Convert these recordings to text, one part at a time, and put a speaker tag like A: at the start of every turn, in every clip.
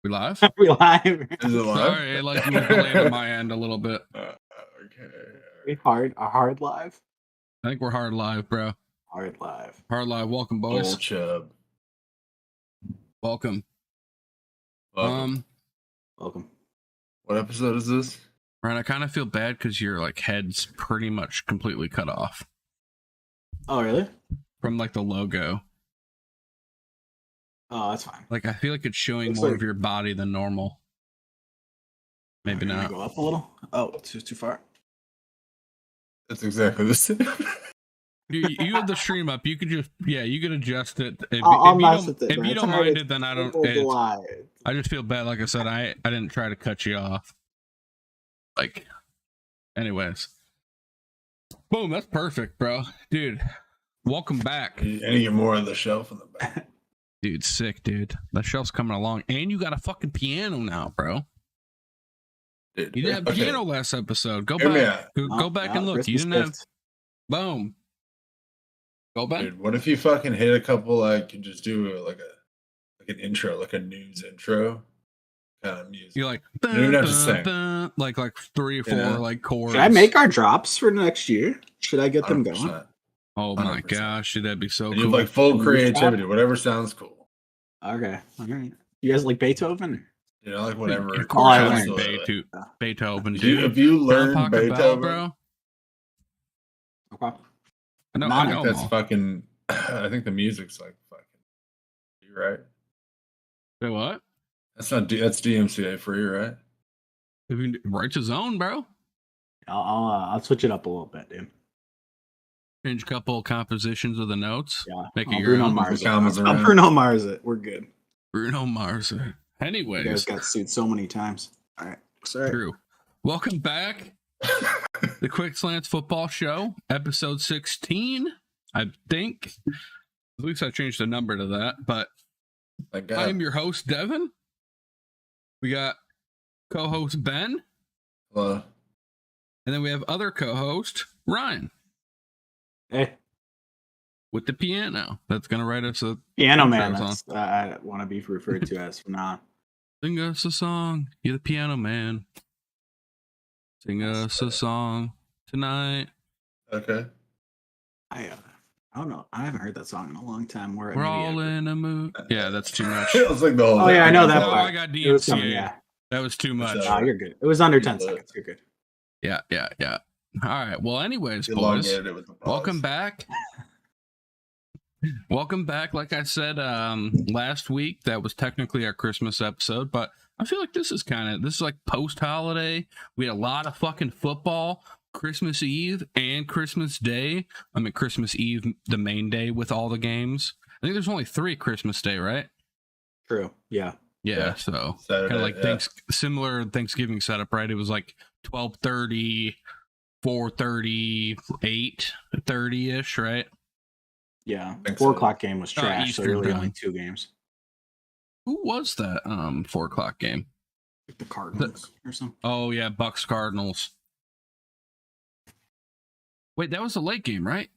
A: We live?
B: We live.
C: Is it live?
A: Sorry, like it was delayed on my end a little bit.
C: Okay.
B: A hard live.
A: I think we're hard live, bro.
B: Hard live.
A: Hard live. Welcome, boys.
C: Old chub.
A: Welcome.
C: Welcome.
B: Welcome.
C: What episode is this?
A: Ryan, I kind of feel bad because your like head's pretty much completely cut off
B: Oh, really?
A: from like the logo.
B: Oh, that's fine.
A: Like I feel like it's showing
B: Looks
A: more
B: like-
A: of your body than normal. Maybe
B: Can I
A: not.
B: go up a little. Oh, it's just too far.
C: That's exactly the same.
A: You have the stream up. You could just you could adjust it.
B: I'll mess with it,
A: if
B: bro.
A: you
B: It's
A: don't
B: already-
A: mind it, then I don't.
B: It's live.
A: I just feel bad. Like I said, I didn't try to cut you off. Like, anyways, boom. That's perfect, bro. Dude, welcome back.
C: I need to get more on the shelf in the back.
A: Dude, sick, dude. That shelf's coming along, and you got a fucking piano now, bro.
C: Dude,
A: You didn't have
C: okay.
A: piano last episode. Go
C: Hear me
A: back.
C: out.
A: Go back and look. You
B: Christmas
A: didn't have.
B: gift.
A: Boom. Go back.
C: Dude, what if you fucking hit a couple, like, you just do like an intro, like a news intro kind of music.
A: You're like,
C: You don't even have to sing.
A: like 3 or 4
C: Yeah.
A: like chords.
B: Should I make our drops for next year? Should I get them going?
C: 100%.
A: Oh my
C: 100%.
A: gosh, dude, that'd be so
C: And
A: cool.
C: you have like full
B: Rooftop?
C: creativity, whatever sounds cool.
B: Okay. All right. You guys like Beethoven?
C: You know, like whatever.
A: Of
B: Oh,
A: course,
B: I
A: I
B: learned
A: learned Beethoven,
C: If you,
A: dude.
C: if you
A: Down
C: learn
A: Pocket Bell,
C: Beethoven,
A: bro.
B: Okay.
A: I know,
B: Not
A: I
C: I
A: know
C: think that's
A: 'em all.
C: fucking. I think the music's like fucking. You're right.
A: Say what?
C: That's not. That's DMCA free, right?
A: If you write his own, bro.
B: I'll switch it up a little bit, dude.
A: Change a couple compositions of the notes.
B: Yeah.
A: Make it
B: I'll
A: your
B: Bruno
A: own.
B: Mars.
C: Commas
B: I'll
C: around.
B: Bruno Mars it. We're good.
A: Bruno Mars.
B: You guys
A: Anyways,
B: got sued so many times. All right. Sorry.
A: true. Welcome back. The Quick Slants Football Show, episode 16. I think. At least I changed the number to that. But
C: Thank
A: I am
C: God.
A: your host, Devin. We got co-host Ben.
C: Hello.
A: And then we have other co-host, Ryan,
B: Hey,
A: with the piano. That's going to write us a
B: Piano Man.
A: Intros
B: That's, I want to be referred to as from now on.
A: sing us a song. You're the piano man. Sing us a song tonight.
C: Okay.
B: I don't know. I haven't heard that song in a long time.
A: We're all in a mood. Yeah, that's too much.
C: It was like the whole.
B: Oh, yeah, I know that
A: Oh,
B: part.
A: I got
B: It was coming,
A: DMCA.
B: yeah.
A: That was too much.
C: So-
B: You're good. It was under 10
C: Yeah.
B: seconds. You're good.
A: Yeah. All right. Well, anyways, boys,
C: Elongated it with the pause.
A: welcome back. Welcome back. Like I said last week, that was technically our Christmas episode, but I feel like this is like post-holiday. We had a lot of fucking football. Christmas Eve and Christmas Day. I mean, Christmas Eve, the main day with all the games. I think there's only 3 Christmas Day, right?
B: True. Yeah.
A: Yeah.
C: Yeah.
A: So
C: Saturday,
A: kind of like
C: yeah.
A: similar Thanksgiving setup, right? It was like 12:30, 4:30, 8:30 ish, right?
B: Yeah.
C: Think
B: 4
C: so.
B: o'clock game was trash. So
A: Eastern
B: really
A: time.
B: only 2 games.
A: Who was that 4 o'clock game?
B: Like the Cardinals or something.
A: Oh yeah, Bucks Cardinals. Wait, that was a late game, right?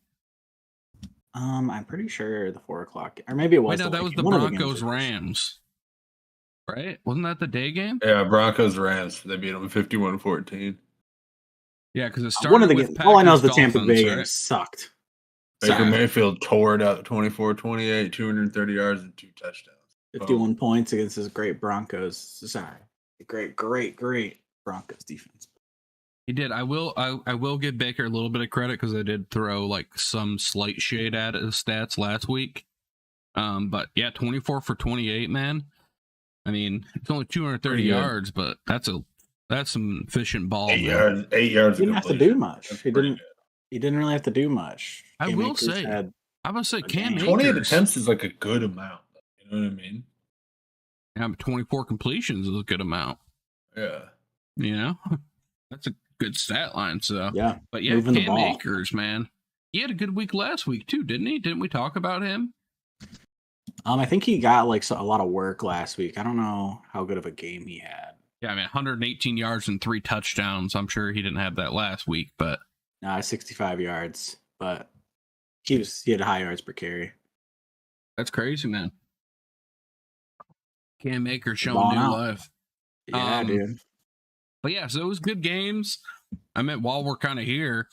B: I'm pretty sure the 4 o'clock, or maybe it was.
A: Wait, no,
B: the
A: that
B: late
A: was
B: game.
A: the
B: One of games
A: Broncos
B: was.
A: Rams. Right? Wasn't that the day game?
C: Yeah, Broncos Rams. They beat them 51-14.
A: Yeah, because it started
B: One of the
A: with
B: games. All I know is the
A: Packers,
B: Tampa Bay
A: Dolphins,
B: game
A: right?
B: sucked.
C: Baker
A: Sorry.
C: Mayfield tore it out 24-28, 230 yards and 2 touchdowns.
B: 51 points against this great Broncos. Sorry, great Broncos defense.
A: He did. I will give Baker a little bit of credit because I did throw like some slight shade at his stats last week. But yeah, 24 for 28, man. I mean, it's only 230
C: Pretty good.
A: yards, but that's some efficient ball.
C: 8
A: man.
C: yards. 8 yards.
B: He didn't have to
C: completion.
B: do much.
C: That's
B: He
C: pretty
B: didn't. He didn't really have to do much.
A: I
B: Cam
A: will
B: Akers
A: say,
B: had-
A: I would say
B: a
A: Cam
B: game.
A: Akers.
C: 28 attempts is like a good amount. You know what I mean?
A: Yeah, but 24 completions is a good amount.
C: Yeah.
A: You know, that's a good stat line. So,
B: yeah,
A: but yeah,
B: moving the
A: Cam
B: ball.
A: Akers, man, he had a good week last week too, didn't he? Didn't we talk about him?
B: I think he got like a lot of work last week. I don't know how good of a game he had.
A: Yeah, I mean, 118 yards and 3 touchdowns. I'm sure he didn't have that last week, but
B: 65 yards, but he had high yards per carry.
A: that's crazy, man. Cam Akers showing
B: Balling
A: new
B: out.
A: life.
B: Yeah, dude.
A: But yeah, so it was good games. I meant while we're kind of here,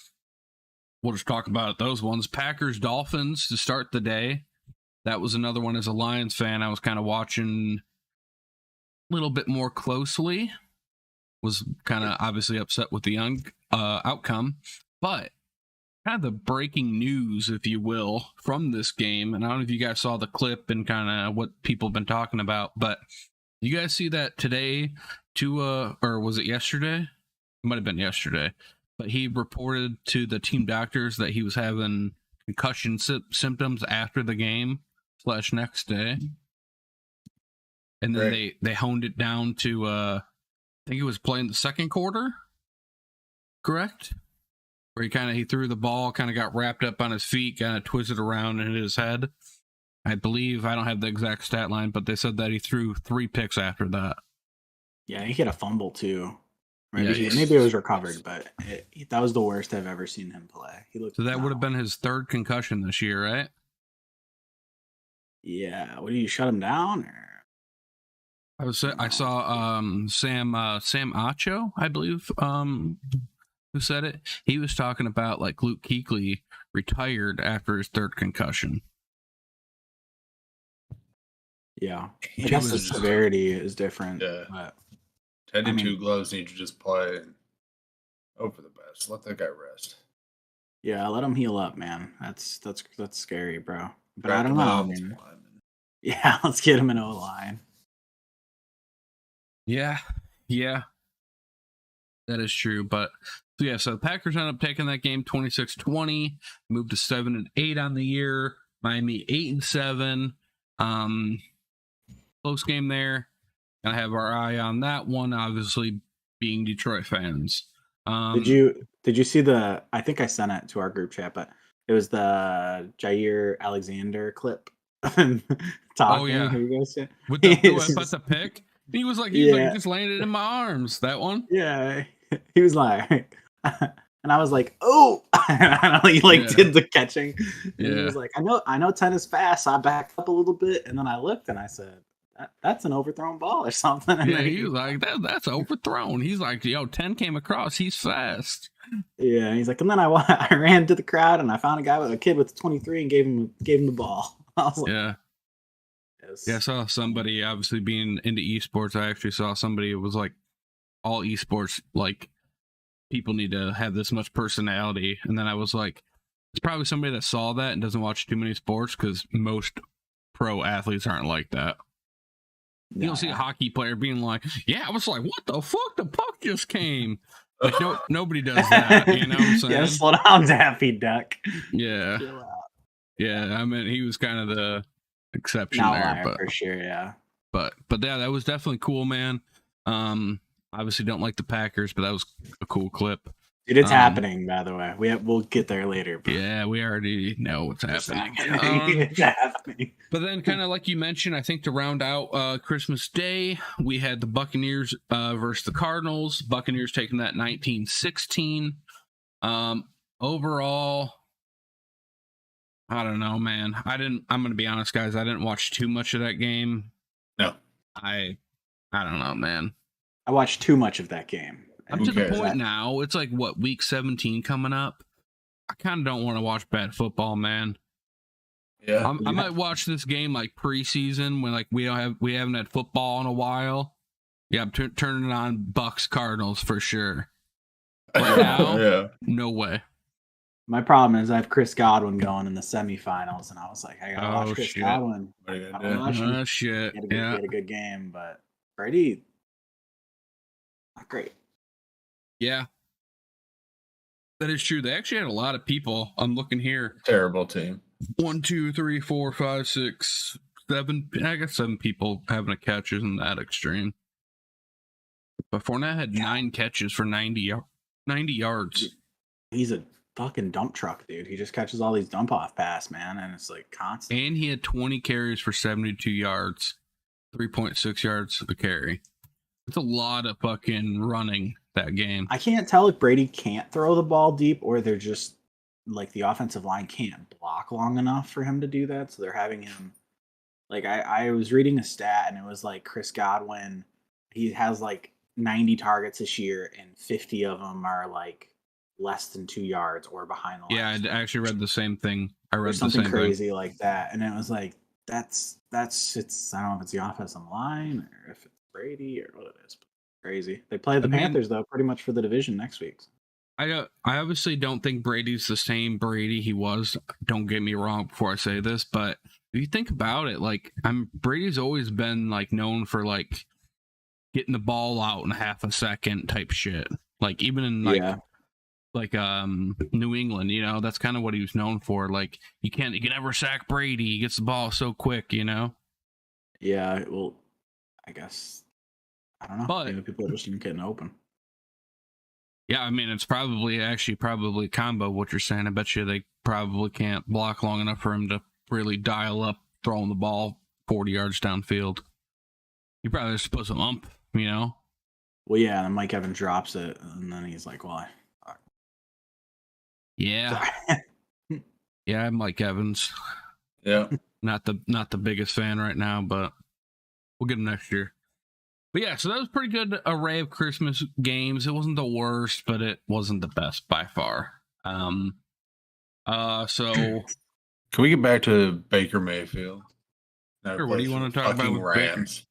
A: we'll just talk about those ones. Packers Dolphins to start the day. That was another one. As a Lions fan, I was kind of watching a little bit more closely. Was kind of obviously upset with the outcome, but kind of the breaking news, if you will, from this game. And I don't know if you guys saw the clip and kind of what people have been talking about, but you guys see that today? Or was it yesterday? It might have been yesterday, but he reported to the team doctors that he was having concussion symptoms after the game / next day. And then they honed it down to, I think it was playing the second quarter, correct? Where he threw the ball, kind of got wrapped up on his feet, kind of twisted around in his head. I believe, I don't have the exact stat line, but they said that he threw 3 picks after that.
B: Yeah, he had a fumble too. Maybe it was recovered, but that was the worst I've ever seen him play. He looked.
A: So that would have been his 3rd concussion this year, right?
B: Yeah. What, do you shut him down? Or?
A: I saw Sam Acho, I believe, who said it. He was talking about like Luke Kuechly retired after his 3rd concussion.
B: Yeah, I guess the severity is different.
C: Yeah.
B: But
C: 10 to 2 gloves need to just play and hope for the best. Let that guy rest.
B: Yeah, let him heal up, man. That's scary, bro. But I don't know. I mean, yeah, let's get him an O-line.
A: Yeah, that is true. But so the Packers ended up taking that game 26-20, moved to 7-8 on the year. Miami 8-7. Close game there. Gonna have our eye on that one, obviously being Detroit fans.
B: Did you see I think I sent it to our group chat, but it was the Jair Alexander clip talking.
A: Oh yeah,
B: have you guys seen?
A: With the pick, he was like, he just landed in my arms. That one.
B: Yeah, he was like, and I was like, oh, and he did the catching. And he was like, I know 10 is fast. So I backed up a little bit, and then I looked and I said, that's an overthrown ball or something. And
A: he was like, that's overthrown. He's like, yo, 10 came across. He's fast.
B: Yeah, and he's like, and then I ran to the crowd and I found a kid with 23 and gave him the ball. I was like,
A: yeah. I saw somebody, obviously being into esports. I actually saw somebody who was like, all esports, like, people need to have this much personality. And then I was like, it's probably somebody that saw that and doesn't watch too many sports, because most pro athletes aren't like that. You don't see a hockey player being like, yeah, I was like, what the fuck? The puck just came. Like, nobody does that, you know what I'm saying?
B: Yeah, slow down, Daffy Duck.
A: Yeah. Yeah, I mean, he was kind of the exception there. But
B: for sure, yeah.
A: But yeah, that was definitely cool, man. Obviously don't like the Packers, but that was a cool clip.
B: Dude, it's happening, by the way. We'll get there later. But
A: yeah, we already know what's happening.
B: It's happening.
A: But then, kind of like you mentioned, I think to round out Christmas Day, we had the Buccaneers versus the Cardinals. Buccaneers taking that 19-16. Overall, I don't know, man. I'm going to be honest, guys. I didn't watch too much of that game.
C: No.
A: I don't know, man.
B: I watched too much of that game.
A: I'm to the point now, it's like, what, week 17 coming up? I kind of don't want to watch bad football, man.
C: Yeah.
A: I might watch this game like preseason when like we haven't had football in a while. Yeah, I'm turning on Bucks Cardinals for sure. Right now, no way.
B: My problem is I have Chris Godwin going in the semifinals, and I was like, I gotta watch Chris Godwin.
A: Oh shit!
B: He had a good game, but Brady, not great.
A: Yeah, that is true. They actually had a lot of people. I'm looking here.
C: Terrible team.
A: 1, 2, 3, 4, 5, 6, 7. I got 7 people having a catch. Isn't that extreme? But Fournette had 9 catches for 90 yards.
B: He's a fucking dump truck, dude. He just catches all these dump off pass, man, and it's like constant.
A: And he had 20 carries for 72 yards, 3.6 yards to the carry. It's a lot of fucking running that game.
B: I can't tell if Brady can't throw the ball deep or they're just like the offensive line can't block long enough for him to do that. So they're having him Like I was reading a stat and it was like Chris Godwin, he has like 90 targets this year and 50 of them are like less than 2 yards or behind the line.
A: Yeah, I actually read the same thing. I read
B: something
A: the same
B: crazy
A: thing.
B: like that, and it was like it's I don't know if it's the offensive line or if it's Brady or what it is. But crazy. They play the Panthers though, pretty much for the division next week.
A: I obviously don't think Brady's the same Brady he was. Don't get me wrong before I say this, but if you think about it, like Brady's always been like known for like getting the ball out in half a second type shit. Like even in like New England, you know, that's kind of what he was known for. Like you can never sack Brady. He gets the ball so quick, you know.
B: Yeah, well, I guess I don't know.
A: But
B: maybe people are just getting open.
A: Yeah, I mean, it's probably a combo of what you're saying. I bet you they probably can't block long enough for him to really dial up throwing the ball 40 yards downfield. You probably just put some ump, you know?
B: Well, yeah, and Mike Evans drops it, and then he's like, well,
A: yeah. Yeah, I'm Mike Evans.
C: Yeah.
A: Not the biggest fan right now, but we'll get him next year. But yeah, so that was a pretty good array of Christmas games. It wasn't the worst, but it wasn't the best by far. So
C: can we get back to Baker Mayfield?
A: Sure, what do you want to talk about with
C: Rams?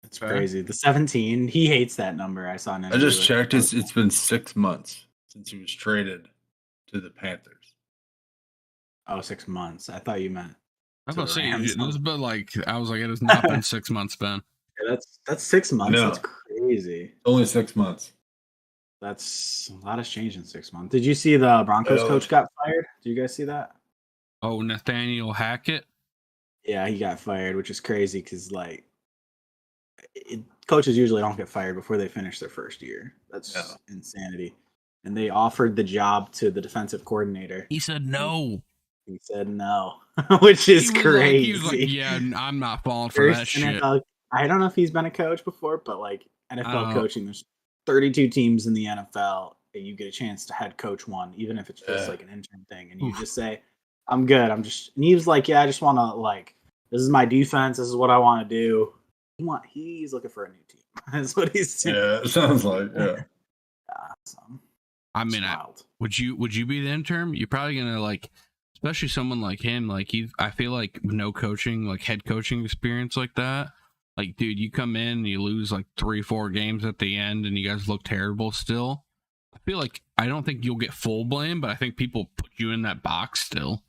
B: It's crazy. The 17, he hates that number. I saw.
C: I just checked. It's been 6 months since he was traded to the Panthers.
B: Oh, 6 months. I thought you meant.
A: I was about to say, it's been like, I was like, it has not been 6 months, Ben.
B: Yeah, that's 6 months. No. That's crazy.
C: Only 6 months.
B: That's a lot has changed in 6 months. Did you see the Broncos coach got fired? Did you guys see that?
A: Oh, Nathaniel Hackett?
B: Yeah, he got fired, which is crazy because like coaches usually don't get fired before they finish their first year. That's insanity. And they offered the job to the defensive coordinator.
A: He said no.
B: He said no, which is crazy.
A: He was like, yeah, I'm not falling for that shit.
B: I don't know if he's been a coach before, but like NFL coaching, there's 32 teams in the NFL, and you get a chance to head coach one, even if it's just like an intern thing. And you just say, I'm good. And he was like, yeah, I just want to like, this is my defense. This is what I want to do. He's looking for a new team. That's what he's doing.
C: Yeah, it sounds like, yeah.
A: I mean, would you be the intern? You're probably going to like, especially someone like him, like I feel like no coaching, like head coaching experience like that. Like, dude, you come in and you lose like 3-4 games at the end and you guys look terrible still. I feel like I don't think you'll get full blame, but I think people put you in that box still.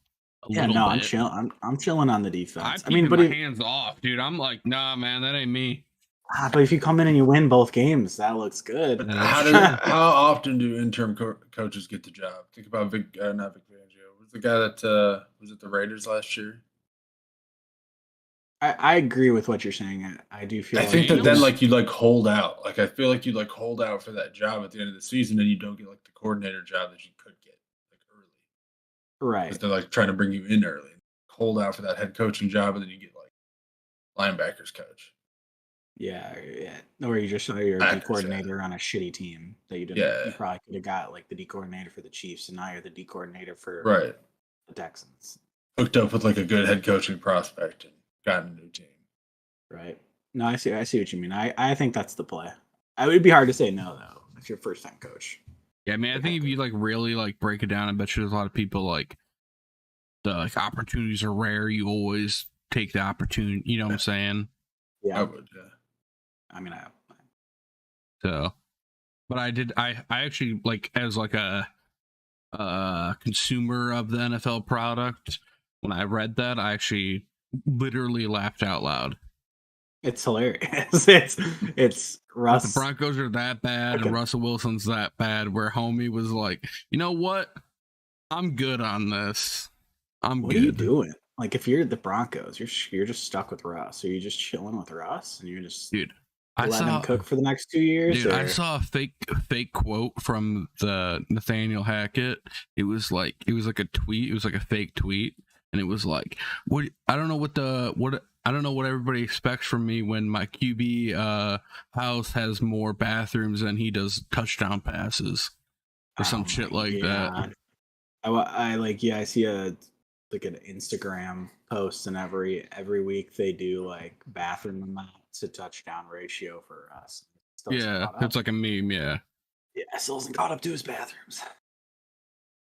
B: I'm chilling. I'm chilling on the defense.
A: I mean, but hands off, dude. I'm like, nah, man, that ain't me.
B: But if you come in and you win both games, that looks good.
C: How often do interim coaches get the job? Think about not Vic Fangio. Was the guy that was at the Raiders last year?
B: I agree with what you're saying. I do feel.
C: I think that then like you like hold out. Like I feel like you like hold out for that job at the end of the season, and you don't get like the coordinator job that you could get like early.
B: Right.
C: Because they're like trying to bring you in early. Hold out for that head coaching job, and then you get like linebackers coach.
B: Yeah. Or you just you're a D coordinator on a shitty team that you didn't. Yeah. You probably could have got like the D coordinator for the Chiefs, and now you're the D coordinator for the Texans.
C: Hooked up with like a good head coaching prospect and got a new team.
B: Right. No, I see what you mean. I think that's the play. It would be hard to say no though if you're first time coach.
A: Yeah, I mean, I think if you like really like break it down, I bet you there's a lot of people like the like opportunities are rare. You always take the opportunity. You know what I'm saying?
B: Yeah,
C: I would. Yeah.
B: I mean,
A: So, but I actually like as like a consumer of the NFL product. When I read that, I actually literally laughed out loud.
B: It's hilarious. It's Russ.
A: If the Broncos are that bad and Russell Wilson's that bad, where homie was like, you know what? I'm good on this.
B: What are you doing? Like, if you're the Broncos, you're just stuck with Russ. Are you just chilling with Russ and you're just letting him cook for the next 2 years?
A: Dude, I saw a fake quote from the Nathaniel Hackett. It was like a tweet. It was like a fake tweet, and it was like, "What? I don't know what everybody expects from me when my QB house has more bathrooms than he does touchdown passes, or some shit like that."
B: I see a like an Instagram post, and every week they do like bathroom amount to touchdown ratio for us.
A: Yeah, it's like a meme. Yeah,
B: still hasn't caught up to his bathrooms.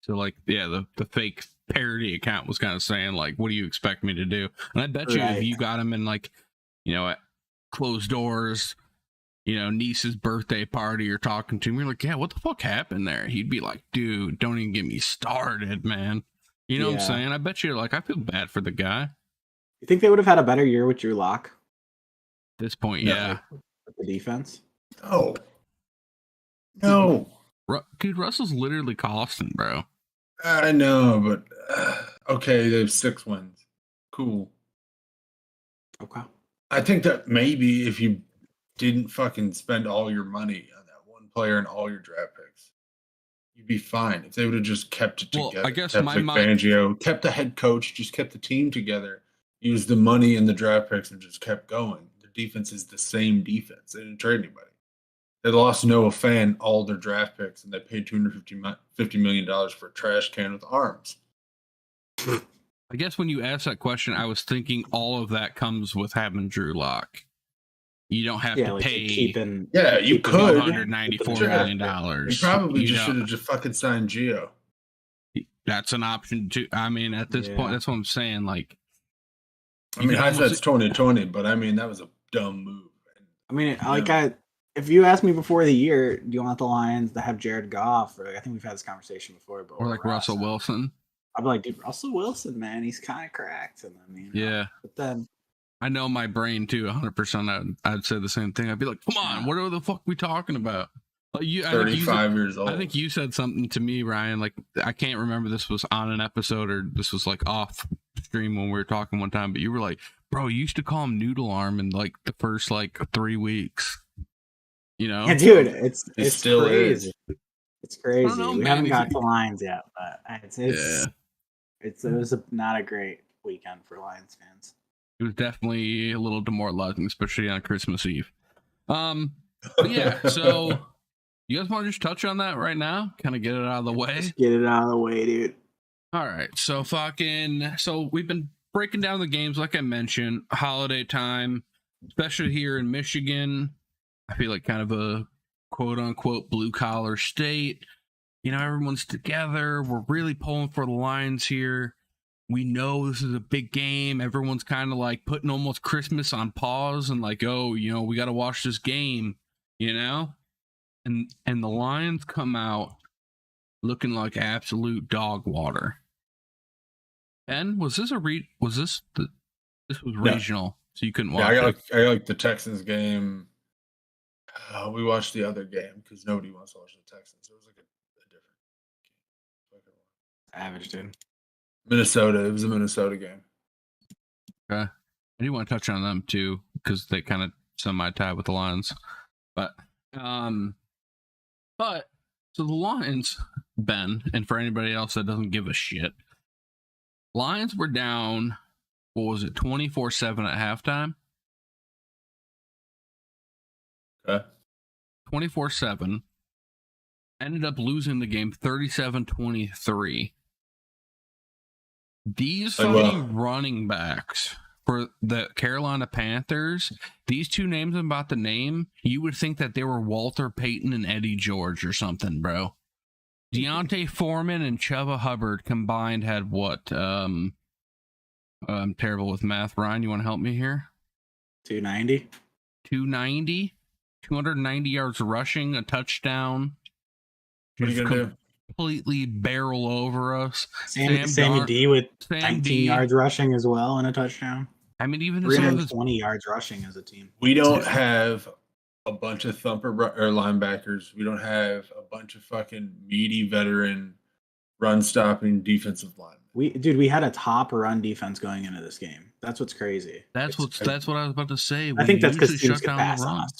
A: So like, yeah, the fake parody account was kind of saying like, "What do you expect me to do?" And I bet you if you got him in like, at closed doors, niece's birthday party, you're talking to him, you're like, "Yeah, what the fuck happened there?" He'd be like, "Dude, don't even get me started, man." You know what I'm saying? I bet you, like, I feel bad for the guy.
B: You think they would have had a better year with Drew Lock?
A: At this point, yeah.
B: With the defense?
C: No.
A: Dude, Russell's literally costing, bro.
C: I know, but okay, they have 6 wins. Cool.
B: Okay.
C: I think that maybe if you didn't fucking spend all your money on that one player and all your draft picks, you'd be fine. If they would have just kept it together,
A: I guess
C: kept Fangio, kept the head coach, just kept the team together, used the money and the draft picks, and just kept going. The defense is the same defense. They didn't trade anybody. They lost Noah Fan all their draft picks, and they paid $250 million for a trash can with arms.
A: I guess when you asked that question, I was thinking all of that comes with having Drew Lock. You don't have to pay.
C: You could
A: $194 million.
C: You probably should have just fucking signed Gio.
A: That's an option too. I mean, at this point, that's what I'm saying. Like,
C: I mean, hindsight's 2020, but I mean, that was a dumb move.
B: I mean, if you asked me before the year, do you want the Lions to have Jared Goff? Or I think we've had this conversation before, but
A: or like Russell Wilson.
B: I'd be like, dude, Russell Wilson, man, he's kind of cracked. And I mean, but then
A: I know my brain too, 100%. I'd say the same thing. I'd be like, come on, what the fuck are we talking about? Like
C: 35 years old.
A: I think you said something to me, Ryan. Like, I can't remember this was on an episode or this was like off stream when we were talking one time, but you were like, bro, you used to call him Noodle Arm in like the first like 3 weeks.
B: Yeah, dude, it's
C: still
B: crazy. It's crazy. We haven't got to Lions yet, but it was not a great weekend for Lions fans.
A: It was definitely a little demoralizing, especially on Christmas Eve. But yeah, so you guys want to just touch on that right now? Kind of get it out of the way?
B: Just get it out of the way, dude.
A: All right, so we've been breaking down the games, like I mentioned, holiday time, especially here in Michigan. I feel like kind of a quote-unquote blue-collar state. Everyone's together. We're really pulling for the Lions here. We know this is a big game. Everyone's kind of like putting almost Christmas on pause and like, we got to watch this game, And the Lions come out looking like absolute dog water. And was this this was regional, so you couldn't watch it?
C: I like the Texans game. We watched the other game because nobody wants to watch the Texans. It was like a different game.
B: Savage, dude.
C: Minnesota. It was a Minnesota game.
A: Okay. I do want to touch on them too because they kind of semi-tie with the Lions. But so the Lions, Ben, and for anybody else that doesn't give a shit, Lions were down, 24-7 at halftime?
C: Okay.
A: 24-7. Ended up losing the game 37-23. These fucking running backs for the Carolina Panthers, these two names I'm about to name, you would think that they were Walter Payton and Eddie George or something, bro. Deontay Foreman and Chuba Hubbard combined had what? I'm terrible with math. Ryan, you want to help me here?
B: 290.
A: 290 yards rushing, a touchdown.
C: What are you going to do?
A: Completely barrel over us.
B: Sammy D with 19 yards rushing as well and a touchdown.
A: I mean, even
B: 320 yards rushing as a team.
C: We don't have a bunch of thumper or linebackers. We don't have a bunch of fucking meaty veteran run-stopping defensive linemen.
B: We had a top run defense going into this game. That's what's crazy.
A: That's what I was about to say.
B: I think that's because teams get pass on us.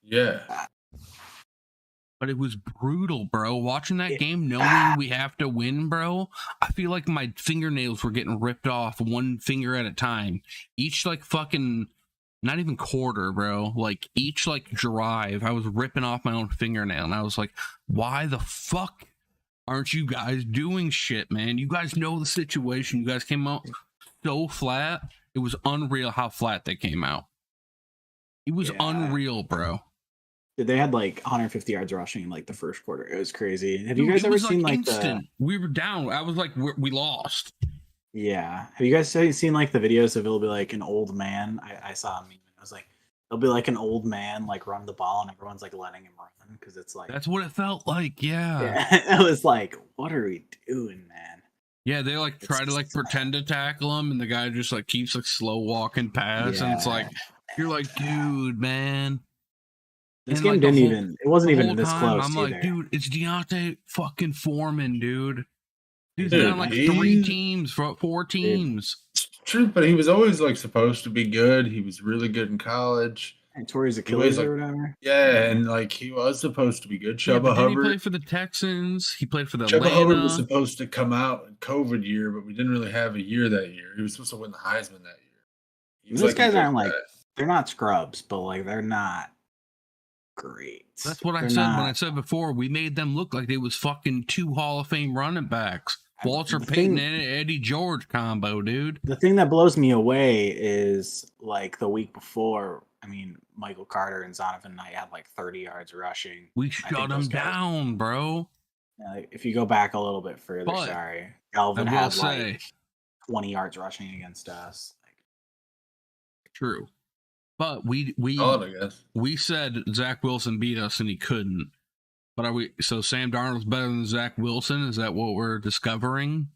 C: Yeah.
A: But it was brutal, bro. Watching that game, knowing we have to win, bro, I feel like my fingernails were getting ripped off one finger at a time. Each, like, fucking, not even quarter, bro. Like, each, like, drive, I was ripping off my own fingernail. And I was like, why the fuck aren't you guys doing shit, man? You guys know the situation. You guys came out so flat. It was unreal how flat they came out. It was unreal, bro.
B: They had like 150 yards rushing in like the first quarter. It was crazy. Have you guys ever seen like instant.
A: We were down. I was like, we lost.
B: Yeah. Have you guys seen like the videos of it'll be like an old man? I saw a meme. I was like, it'll be like an old man like run the ball and everyone's like letting him run because it's like
A: that's what it felt like. Yeah.
B: It was like, what are we doing, man?
A: Yeah, they like try to like pretend to tackle him, and the guy just like keeps like slow walking past, and it's like you're like, dude, man.
B: This game didn't even. It wasn't even this close.
A: I'm like, dude, it's Deontay fucking Foreman, dude. He's been on like 3 teams, 4 teams.
C: It's true, but he was always like supposed to be good. He was really good in college.
B: And tore his Achilles or whatever.
C: Yeah, and like he was supposed to be good. Chubba Hubbard.
A: He played for the Texans. He played for the
C: Chubba Hubbard was supposed to come out in COVID year, but we didn't really have a year that year. He was supposed to win the Heisman that year.
B: Those guys aren't like they're not scrubs, but like they're not great.
A: That's what I said when I said before. We made them look like they was fucking 2 Hall of Fame running backs. Walter Payton and Eddie George combo, dude.
B: The thing that blows me away is like the week before. I mean, Michael Carter and Zonovan Knight had like 30 yards rushing.
A: We shut them down, bro.
B: If you go back a little bit further, Galvin had like 20 yards rushing against us.
A: True. But we said Zach Wilson beat us and he couldn't. But are we? So Sam Darnold's better than Zach Wilson? Is that what we're discovering?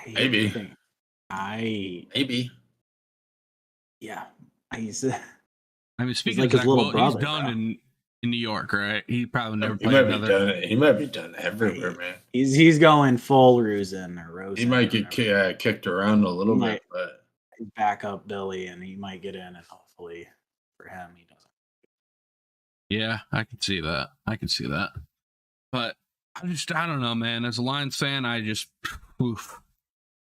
C: Maybe.
B: Yeah.
A: I mean, speaking of Zach Wilson, he's done in New York, right? He probably never played another.
C: He might be done everywhere, man.
B: He's going full Rosen or Rosen.
C: He might get kicked around a little bit, but
B: back up Billy, and he might get in, and hopefully for him, he doesn't.
A: Yeah, I can see that. But I don't know, man. As a Lions fan,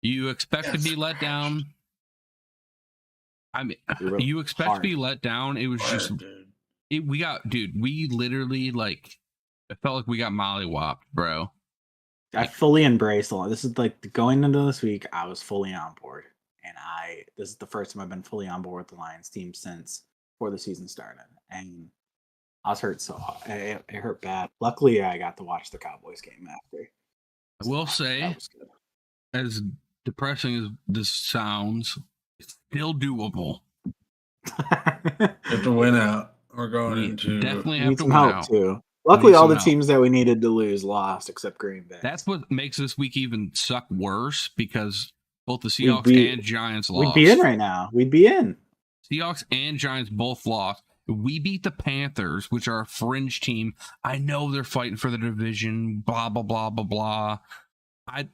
A: you expect to be let down. I mean, you expect to be let down. It was just, we literally like, it felt like we got mollywopped, bro.
B: I fully embraced a lot. This is like going into this week, I was fully on board. And this is the first time I've been fully on board with the Lions team since before the season started. And I was hurt so hard. It hurt bad. Luckily, I got to watch the Cowboys game after.
A: I will say, as depressing as this sounds, it's still doable.
C: Have to win out. We're going into
A: definitely have to win out
B: too. Luckily, all the teams that we needed to lose lost, except Green Bay.
A: That's what makes this week even suck worse because both the Seahawks and Giants lost.
B: We'd be in right now. We'd be in.
A: Seahawks and Giants both lost. We beat the Panthers, which are a fringe team. I know they're fighting for the division. Blah blah blah blah blah.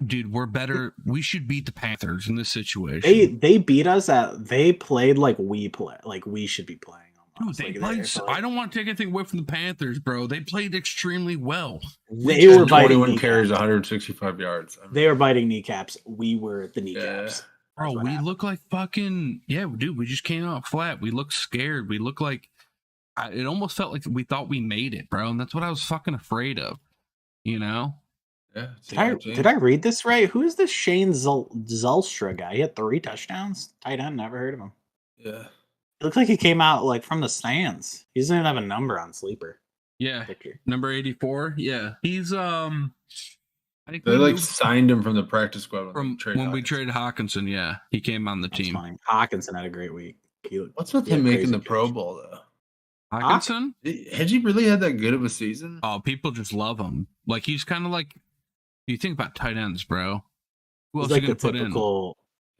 A: Dude, we're better. We should beat the Panthers in this situation.
B: They beat us they played like we play, like we should be playing.
A: Dude, they played. I don't want to take anything away from the Panthers, bro. They played extremely well.
B: They were biting
C: 21 carries, 165 yards.
B: They were biting kneecaps. We were the kneecaps.
A: Yeah. Bro, we look like fucking dude. We just came out flat. We look scared. We look like it almost felt like we thought we made it, bro. And that's what I was fucking afraid of. You know.
C: Yeah.
B: Did I read this right? Who is this Shane Zylstra guy? He had 3 touchdowns. Tight end. Never heard of him.
C: Yeah.
B: It looks like he came out like from the stands. He doesn't even have a number on Sleeper.
A: Yeah. Number 84. Yeah. He's I think
C: they signed him from the practice squad
A: when we traded Hawkinson. Yeah. He came on the team.
B: Fine. Hawkinson had a great week.
C: What's with him making the Pro Bowl though?
A: Hawkinson?
C: Had he really had that good of a season?
A: Oh, people just love him. Like he's kind of like you think about tight ends, bro. Who else are you gonna put in?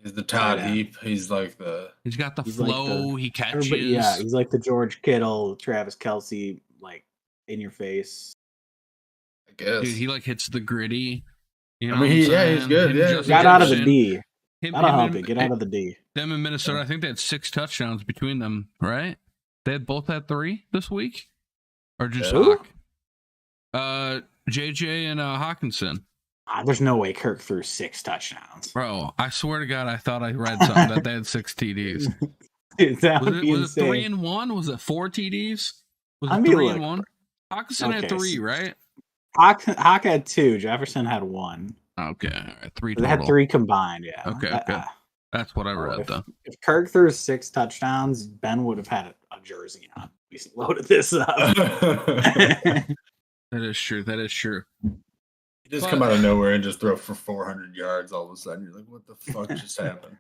C: He's the Todd Heap. He's got
A: the flow. He catches.
B: Yeah, he's like the George Kittle, Travis Kelce, like in your face.
C: I guess.
A: Dude, he like hits the gritty. You know
C: he's good. Yeah,
B: got out of the D. That'll help you. Get out of the D.
A: Them in Minnesota, I think they had 6 touchdowns between them, right? They both had 3 this week, or just Hawk? JJ and Hawkinson.
B: There's no way Kirk threw 6 touchdowns.
A: Bro, I swear to God, I thought I read something that they had 6 TDs.
B: Dude,
A: was it 3 and 1? Was it 4 TDs? Was it 3 and 1? Hawkinson had 3, right?
B: Hawk had 2. Jefferson had 1.
A: Okay, all right, 3
B: They
A: total.
B: had 3 combined. Yeah.
A: Okay, good. That's what I read, though.
B: If Kirk threw 6 touchdowns, Ben would have had a jersey on. We loaded this up.
A: That is true. That is true.
C: You just come out of nowhere and just throw for 400 yards all of a sudden. You're like, what the fuck just happened?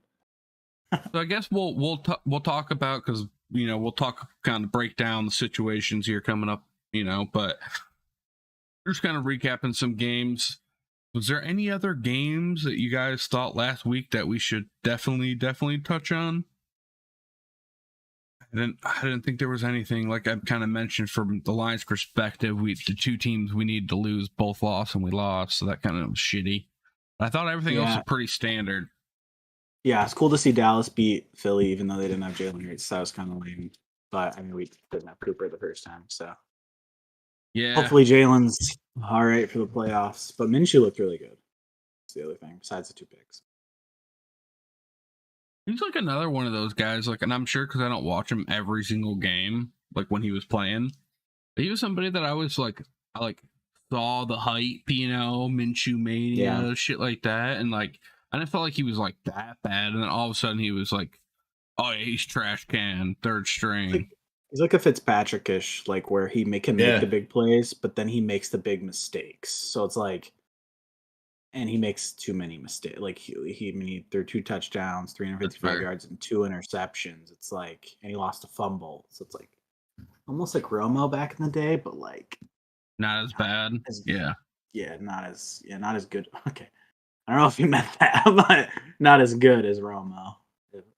A: So I guess we'll talk about, because we'll talk, kind of break down the situations here coming up, but just kind of recapping some games. Was there any other games that you guys thought last week that we should definitely touch on? I didn't think there was anything. Like I kind of mentioned, from the Lions' perspective, the 2 teams we needed to lose both lost, and we lost, so that kind of was shitty. But I thought everything else was pretty standard.
B: Yeah, it's cool to see Dallas beat Philly, even though they didn't have Jalen Hurts. That was kind of lame. But I mean, we didn't have Cooper the first time, so
A: yeah.
B: Hopefully Jalen's all right for the playoffs. But Minshew looked really good. That's the other thing, besides the 2 picks.
A: He's like another one of those guys, like, and I'm sure because I don't watch him every single game, like when he was playing. But he was somebody that I was like, I saw the hype, Minshew mania, shit like that, and I didn't feel like he was like that bad, and then all of a sudden he was like, oh yeah, he's trash can, 3rd string.
B: He's like a Fitzpatrick-ish, like where he can make the big plays, but then he makes the big mistakes. So it's like, and he makes too many mistakes. Like he threw 2 touchdowns, 355 yards, and 2 interceptions. It's like, and he lost a fumble. So it's like almost like Romo back in the day, but like
A: not as bad.
B: Not as good. Okay, I don't know if you meant that, but not as good as Romo.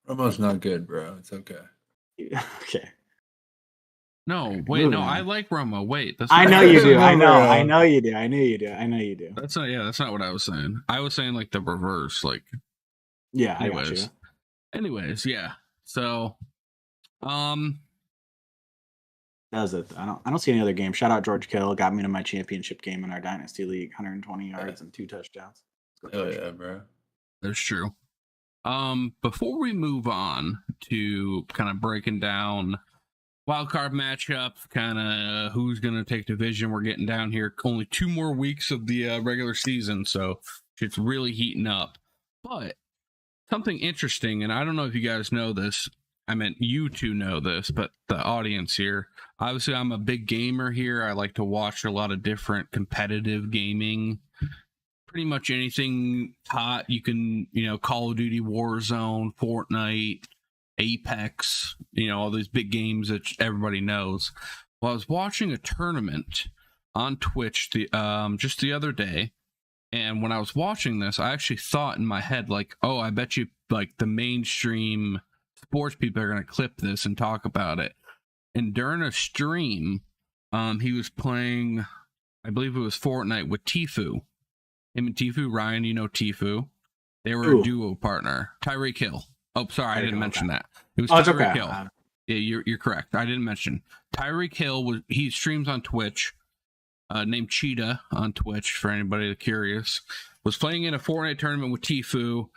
C: Romo's not good, bro. It's okay.
B: Okay.
A: No, wait, no, I like Romo. Wait,
B: I know you do. I know you do. I know you do.
A: That's not what I was saying. I was saying like the reverse, like.
B: Yeah, I got you.
A: Anyways, yeah. So,
B: that was it. I don't see any other game. Shout out George Kittle, got me to my championship game in our dynasty league, 120 yards and 2 touchdowns.
C: Oh yeah, bro.
A: That's true. Before we move on to kind of breaking down wildcard matchup, kind of who's going to take division, we're getting down here. Only 2 more weeks of the regular season, so it's really heating up. But something interesting, and I don't know if you guys know this. I meant you 2 know this, but the audience here. Obviously, I'm a big gamer here. I like to watch a lot of different competitive gaming. Pretty much anything hot you can, Call of Duty, Warzone, Fortnite, Apex, all these big games that everybody knows. Well, I was watching a tournament on Twitch just the other day, and when I was watching this, I actually thought in my head, like, oh, I bet you like the mainstream sports people are going to clip this and talk about it. And during a stream, he was playing, I believe it was Fortnite with Tfue. Him and Tfue, Ryan, Tfue. They were a duo partner. Tyreek Hill. Oh, sorry, I didn't mention that. It was Tyreek Hill. Yeah, you're correct. I didn't mention. Tyreek Hill he streams on Twitch, named Cheetah on Twitch for anybody that's curious. Was playing in a Fortnite tournament with Tfue.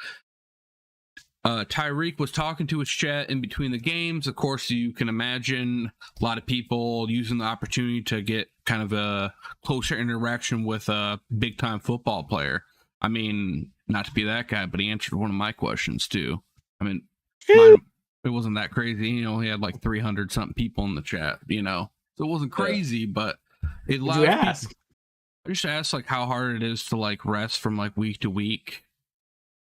A: Tyreek was talking to his chat in between the games. Of course, you can imagine a lot of people using the opportunity to get kind of a closer interaction with a big-time football player. I mean, not to be that guy, but he answered one of my questions, too. I mean, it wasn't that crazy. He had like 300-something people in the chat, So it wasn't crazy, but it allowed people. I just asked, like, how hard it is to, like, rest from, like, week to week.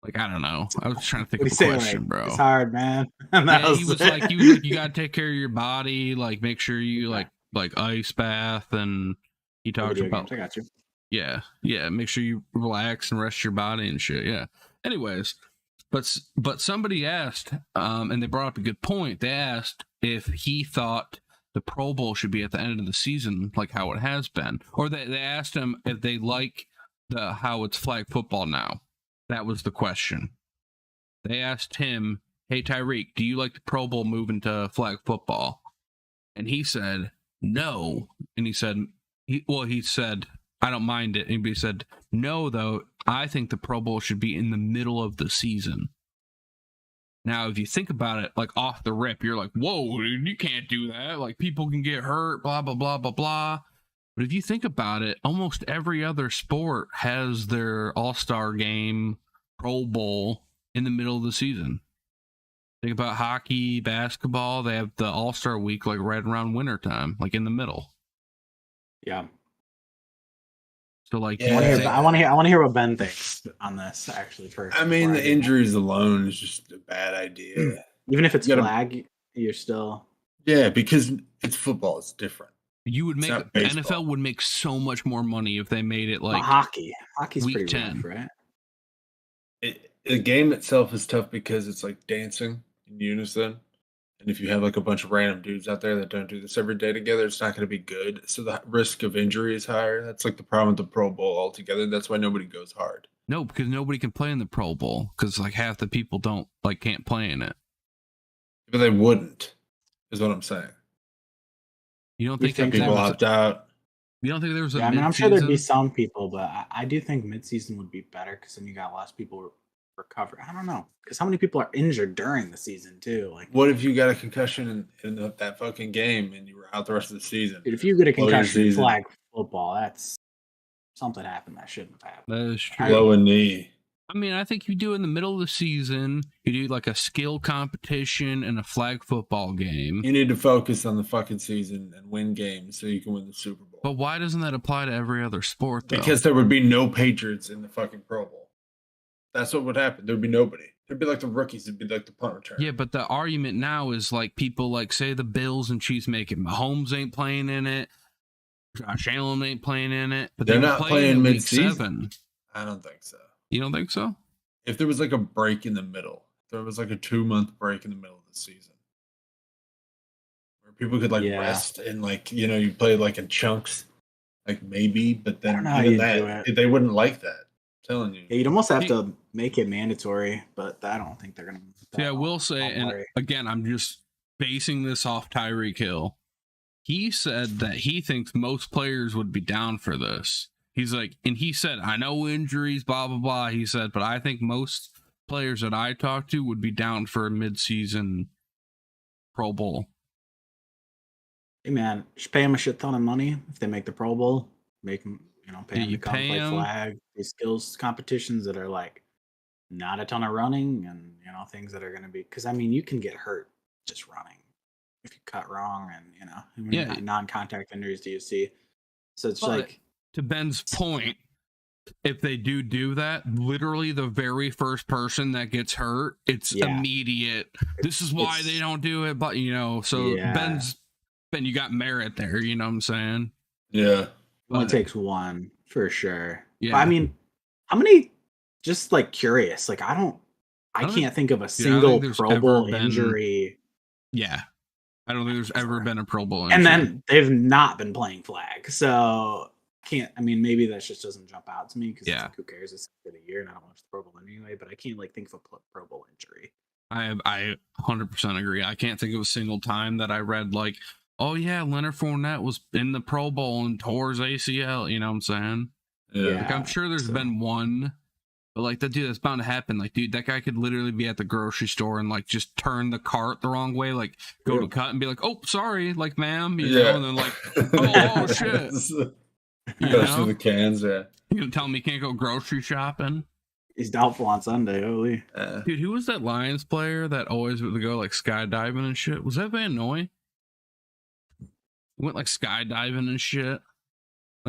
A: Like, I don't know. I was trying to think of a question, bro.
B: It's hard, man.
A: He was like, you gotta take care of your body. Like, make sure you like ice bath, and he talks about.
B: I got you.
A: Yeah. Make sure you relax and rest your body and shit. Yeah. Anyways, but somebody asked, and they brought up a good point. They asked if he thought the Pro Bowl should be at the end of the season, like how it has been, or they asked him if they like how it's flag football now. That was the question. They asked him, hey, Tyreek, do you like the Pro Bowl moving to flag football? And he said, no. And he said, I don't mind it. And he said, no, though, I think the Pro Bowl should be in the middle of the season. Now, if you think about it, like off the rip, you're like, whoa, dude, you can't do that. Like, people can get hurt, blah, blah, blah, blah, blah. But if you think about it, almost every other sport has their All-Star game, Pro Bowl in the middle of the season. Think about hockey, basketball. They have the All-Star week like right around wintertime, like in the middle.
B: Yeah.
A: So like,
B: I want to hear what Ben thinks on this actually first.
C: I mean, the injuries alone is just a bad idea.
B: Even if it's flag, you're still.
C: Yeah, because it's football. It's different.
A: You would make NFL would make so much more money if they made it like
B: hockey. Hockey's
A: week
B: pretty
A: 10,
B: rough, right?
C: The game itself is tough because it's like dancing in unison. And if you have like a bunch of random dudes out there that don't do this every day together, it's not going to be good. So the risk of injury is higher. That's like the problem with the Pro Bowl altogether. That's why nobody goes hard.
A: No, because nobody can play in the Pro Bowl because like half the people can't play in it.
C: But they wouldn't, is what I'm saying.
A: You don't think
C: people opt out?
A: You don't think there was a
B: I'm sure there'd be some people, but I do think midseason would be better because then you got less people recover. I don't know, because how many people are injured during the season too? Like,
C: what if you got a concussion in that fucking game and you were out the rest of the season?
B: Dude, if you get a concussion in flag football, that's something happened that shouldn't have happened.
A: That is true.
C: Blow a knee.
A: I mean, I think you do in the middle of the season, you do like a skill competition and a flag football game.
C: You need to focus on the fucking season and win games so you can win the Super Bowl.
A: But why doesn't that apply to every other sport, though?
C: Because there would be no Patriots in the fucking Pro Bowl. That's what would happen. There'd be nobody. There'd be like the rookies. It'd be like the punt return.
A: Yeah, but the argument now is like people like say the Bills and Chiefs make it. Mahomes ain't playing in it. Josh Allen ain't playing in it. But
C: they're not playing
A: mid-season.
C: I don't think so.
A: You don't think so?
C: If there was like a break in the middle, there was like a 2-month break in the middle of the season where people could rest and you play like in chunks, like maybe, but then even that they wouldn't like that. I'm telling you.
B: Yeah, you'd almost have to make it mandatory, but I don't think they're gonna.
A: Yeah, I will say, and again, I'm just basing this off Tyreek Hill. He said that he thinks most players would be down for this. He's like, and he said, I know injuries, blah, blah, blah. He said, but I think most players that I talked to would be down for a mid-season Pro Bowl.
B: Hey, man, just pay them a shit ton of money if they make the Pro Bowl. Make them, pay them to come play flag. These skills competitions that are like not a ton of running and, things that are going to be, because, I mean, you can get hurt just running if you cut wrong and, how many non-contact injuries do you see? So it's
A: to Ben's point, if they do that, literally the very first person that gets hurt, it's immediate. This is why they don't do it, but Ben, you got merit there. You know what I'm saying?
C: Yeah,
B: it takes one for sure.
A: Yeah,
B: but, I mean, how many? Just curious. I can't think of a single Pro Bowl injury.
A: Yeah, I don't think there's ever been a Pro Bowl injury.
B: And then they've not been playing flag, so. Maybe that just doesn't jump out to me because who cares? It's for the year and I don't watch the Pro Bowl anyway, but I can't think of a Pro Bowl injury.
A: I 100% agree. I can't think of a single time that I read oh yeah, Leonard Fournette was in the Pro Bowl and tore his ACL. You know what I'm saying?
C: Yeah.
A: I'm sure there's been one, but that dude, that's bound to happen. Dude, that guy could literally be at the grocery store and just turn the cart the wrong way, go to cut and be like, oh, sorry, ma'am, you know, and then oh shit.
C: Goes through the cans,
A: You gonna tell me he can't go grocery shopping?
B: He's doubtful on Sunday, holy.
A: Dude, who was that Lions player that always would go skydiving and shit? Was that Van Noy? He went skydiving and shit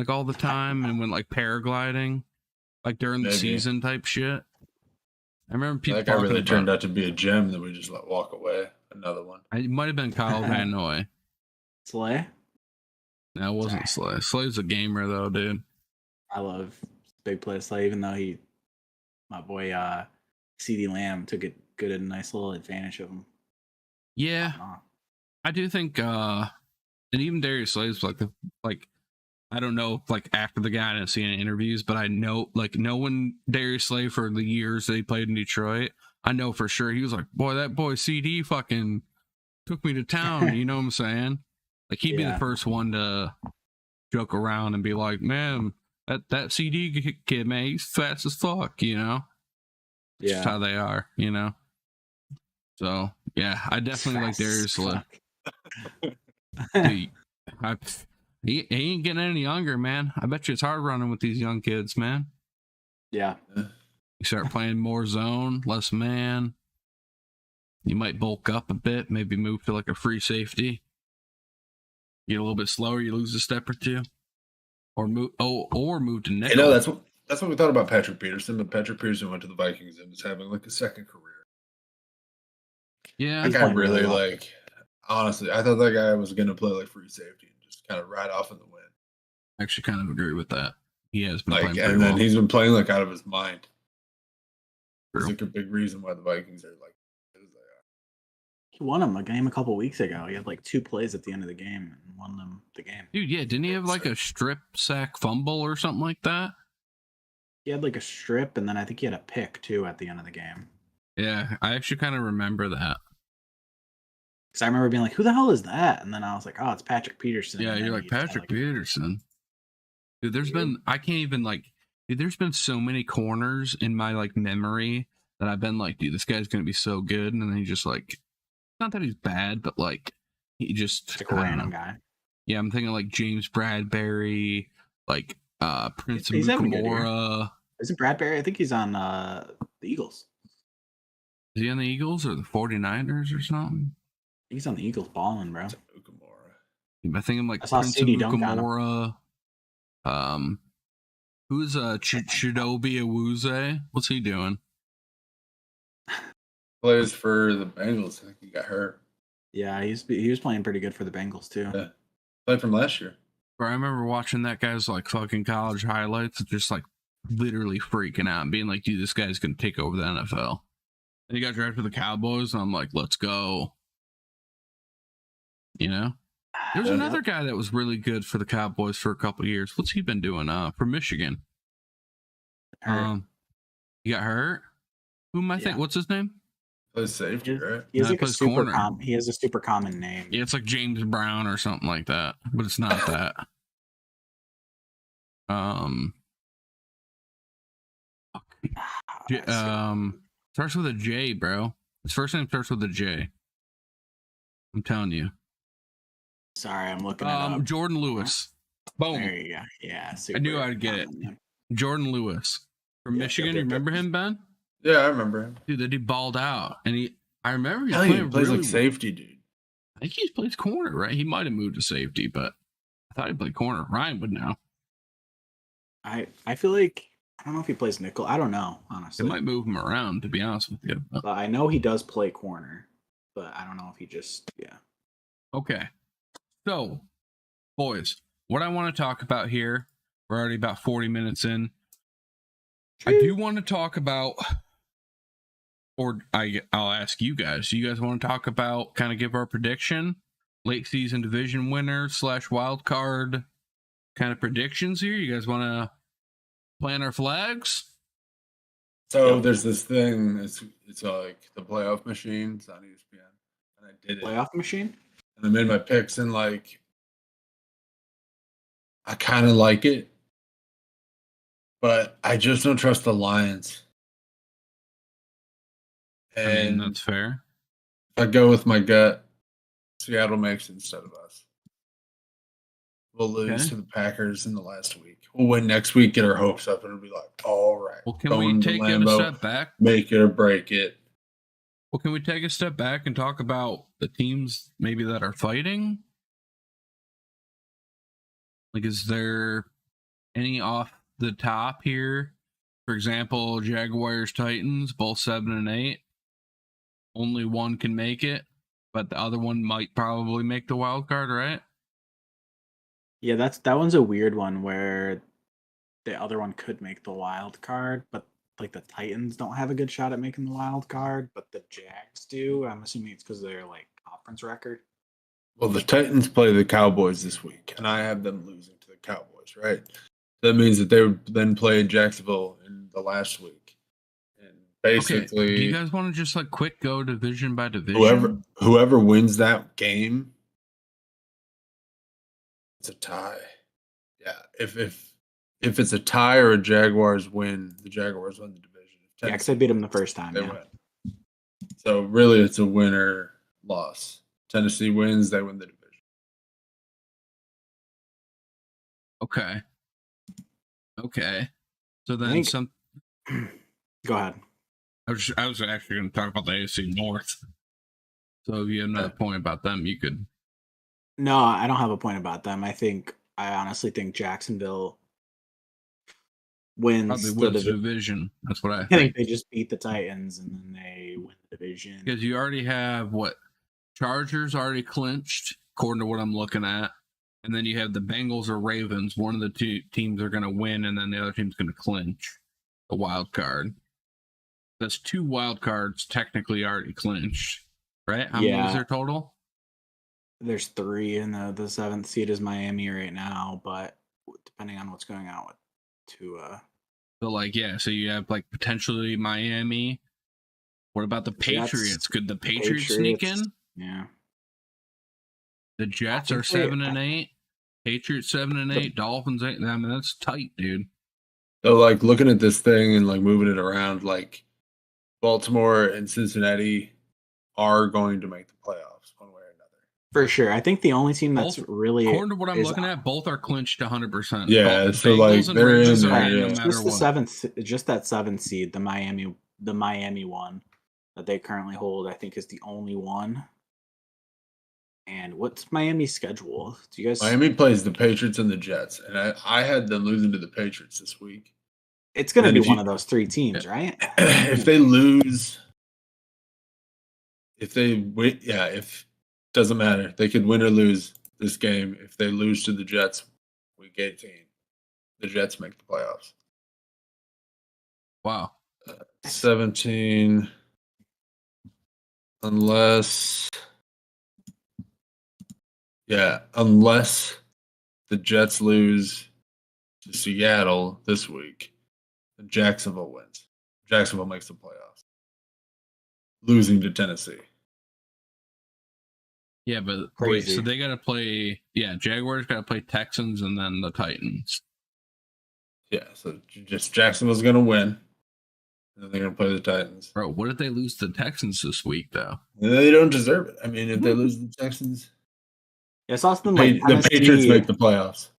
A: all the time and went paragliding during the season type shit. I remember people.
C: That guy really turned out to be a gem that we just let walk away. Another one.
A: It might have been Kyle Van Noy.
B: Slay?
A: No, it wasn't Slay. Slay's a gamer though, dude.
B: I love big play Slay, even though my boy CeeDee Lamb took a nice little advantage of him.
A: Yeah. I do think and even Darius Slay's I don't know after the guy I didn't see any interviews, but I know knowing Darius Slay for the years that he played in Detroit, I know for sure he was boy, that boy CD fucking took me to town, you know what I'm saying? He'd be the first one to joke around and be like, man, that CD kid, man, he's fast as fuck, you know? It's just how they are, you know? So, yeah, I definitely like Darius Slay. Dude, He ain't getting any younger, man. I bet you it's hard running with these young kids, man.
B: Yeah.
A: You start playing more zone, less man. You might bulk up a bit, maybe move to like a free safety. Get a little bit slower, you lose a step or two. Or move to nickel.
C: You know, that's what we thought about Patrick Peterson, but Patrick Peterson went to the Vikings and is having like a second career.
A: Yeah.
C: That guy really like, honestly, I thought that guy was going to play like free safety and just kind of ride off in the wind.
A: I actually kind of agree with that. He has been playing
C: and then he's been playing like out of his mind. It's like a big reason why the Vikings are like.
B: He won him a game a couple weeks ago. He had like 2 plays at the end of the game and won them the game.
A: Dude, yeah, didn't he have like a strip sack fumble or something like that?
B: He had like a strip, and then I think he had a pick too at the end of the game.
A: Yeah, I actually kind of remember that.
B: Because I remember being like, who the hell is that? And then I was like, oh, it's Patrick Peterson.
A: Yeah, you're like, Patrick Peterson. Dude, there's been so many corners in my like memory that I've been like, dude, this guy's going to be so good. And then he just like, not that he's bad, but like, he just.
B: Like a random guy.
A: Yeah, I'm thinking like James Bradbury, like Prince of Mukamura.
B: Isn't Bradbury? I think he's on the Eagles.
A: Is he on the Eagles or the 49ers or something?
B: He's on the Eagles balling, bro.
A: I think I'm like Prince of Mukamura. Who's Chidobe Awuzie? What's he doing?
C: Plays for the Bengals. I think he got hurt.
B: Yeah, he was playing pretty good for the Bengals too.
C: Yeah. Played from last year.
A: Bro, I remember watching that guy's like fucking college highlights, just like literally freaking out and being like, dude, this guy's gonna take over the NFL. And he got drafted for the Cowboys, and I'm like, let's go. You know? There's another guy that was really good for the Cowboys for a couple of years. What's he been doing? From Michigan. He got hurt? Who am I thinking? What's his name?
C: Plays safety, right?
B: He has like he has a super common name.
A: Yeah, it's like James Brown or something like that, but it's not that. Starts with a J, bro. His first name starts with a J. I'm telling you.
B: Sorry, I'm looking it up.
A: Jordan Lewis. Boom.
B: There you go. Yeah,
A: I knew I'd get it. Jordan Lewis from Michigan. You remember him, Ben?
C: Yeah, I remember him.
A: Dude, that he balled out, and I remember he
C: plays really like safety, dude.
A: I think he plays corner, right? He might have moved to safety, but I thought he played corner. Ryan would know.
B: I feel like I don't know if he plays nickel. I don't know, honestly.
A: They might move him around, to be honest with you.
B: But I know he does play corner, but I don't know if he just
A: Okay. So, boys, what I want to talk about here, we're already about 40 minutes in. I do want to talk about, or I'll ask you guys. Do you guys want to talk about, kind of give our prediction, late season division winner / wild card kind of predictions here? You guys want to plant our flags?
C: So there's this thing. It's like the playoff machine. It's on ESPN, and I did it.
B: Playoff machine.
C: And I made my picks, and like, I kind of like it, but I just don't trust the Lions. And
A: I mean, that's fair.
C: If I go with my gut, Seattle makes it instead of us. We'll lose to the Packers in the last week. We'll win next week, get our hopes up, and it'll be like, all right.
A: Well, can we take a step back?
C: Make it or break it.
A: Well, can we take a step back and talk about the teams maybe that are fighting? Like, is there any off the top here? For example, Jaguars, Titans, both 7 and 8. Only one can make it, but the other one might probably make the wild card, right?
B: Yeah, that one's a weird one where the other one could make the wild card, but like the Titans don't have a good shot at making the wild card, but the Jags do. I'm assuming it's because of their like conference record.
C: Well, the Titans play the Cowboys this week, and I have them losing to the Cowboys, right? That means that they would then play Jacksonville in the last week. And basically,
A: do you guys want to just like quick go division by division?
C: Whoever wins that game, it's a tie. Yeah, if it's a tie or a Jaguars win, the Jaguars win the division.
B: Yeah, because I beat them the first time.
C: They win. So really, it's a winner loss. Tennessee wins, they win the division.
A: Okay. So
B: I
A: then
B: think- Go ahead.
A: I was actually going to talk about the AFC North. So if you have another point about them, you could.
B: No, I don't have a point about them. I honestly think Jacksonville wins
A: Probably
B: the
A: wins the
B: division.
A: division. That's what I
B: I
A: think.
B: think they just beat the Titans and then they win the division.
A: Because you already have Chargers already clinched, according to what I'm looking at. And then you have the Bengals or Ravens. One of the two teams are going to win, and then the other team's going to clinch a wild card. That's 2 wild cards technically already clinched, right? How many is there total?
B: There's 3, and the 7th seed is Miami right now, but depending on what's going on with Tua.
A: So you have potentially Miami. What about the Patriots? Could the Patriots sneak in?
B: Yeah.
A: The Jets are 7-8. Patriots 7-8. Dolphins 8. I mean, that's tight, dude.
C: So looking at this thing and moving it around, Baltimore and Cincinnati are going to make the playoffs one way or another.
B: For sure. I think the only team that's really,
A: according to what I'm looking at, both are clinched 100%.
C: Yeah, so they're in there.
A: No matter
B: just the
A: what.
B: just that 7th seed, the Miami one that they currently hold, I think is the only one. And what's Miami's schedule? Do you guys?
C: Miami plays the Patriots and the Jets, and I had them losing to the Patriots this week.
B: It's going to be one of those 3 teams, right?
C: If they lose, if doesn't matter. They could win or lose this game. If they lose to the Jets, week 18, the Jets make the playoffs.
A: Wow.
C: 17, unless the Jets lose to Seattle this week, then Jacksonville wins. Jacksonville makes the playoffs, losing to Tennessee.
A: Yeah, but
B: Crazy.
A: Wait, so they got to play. Yeah, Jaguars got to play Texans and then the Titans.
C: Yeah, so just Jacksonville's going to win, and then they're going to play the Titans.
A: Bro, what if they lose to the Texans this week, though?
C: They don't deserve it. I mean, if they lose to the Texans,
B: I saw something
C: the Patriots make the playoffs.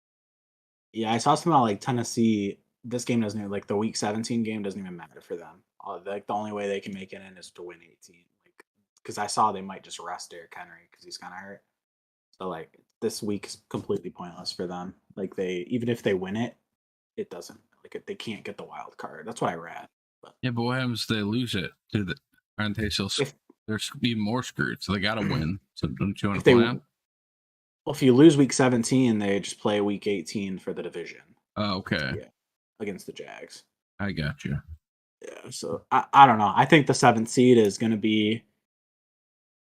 B: Yeah, I saw something about Tennessee. This game doesn't even, the Week 17 game doesn't even matter for them. The only way they can make it in is to win 18. Because I saw they might just rest Derrick Henry because he's kind of hurt. So this week is completely pointless for them. Even if they win it, it doesn't they can't get the wild card. That's what I read. But.
A: Yeah, but what happens if they lose it? Aren't they still? They're even more screwed. So they got to win. So don't you want to play them?
B: Well, if you lose Week 17, they just play Week 18 for the division.
A: Oh, okay.
B: Yeah, against the Jags.
A: I got you.
B: Yeah, so I don't know. I think the 7th seed is going to be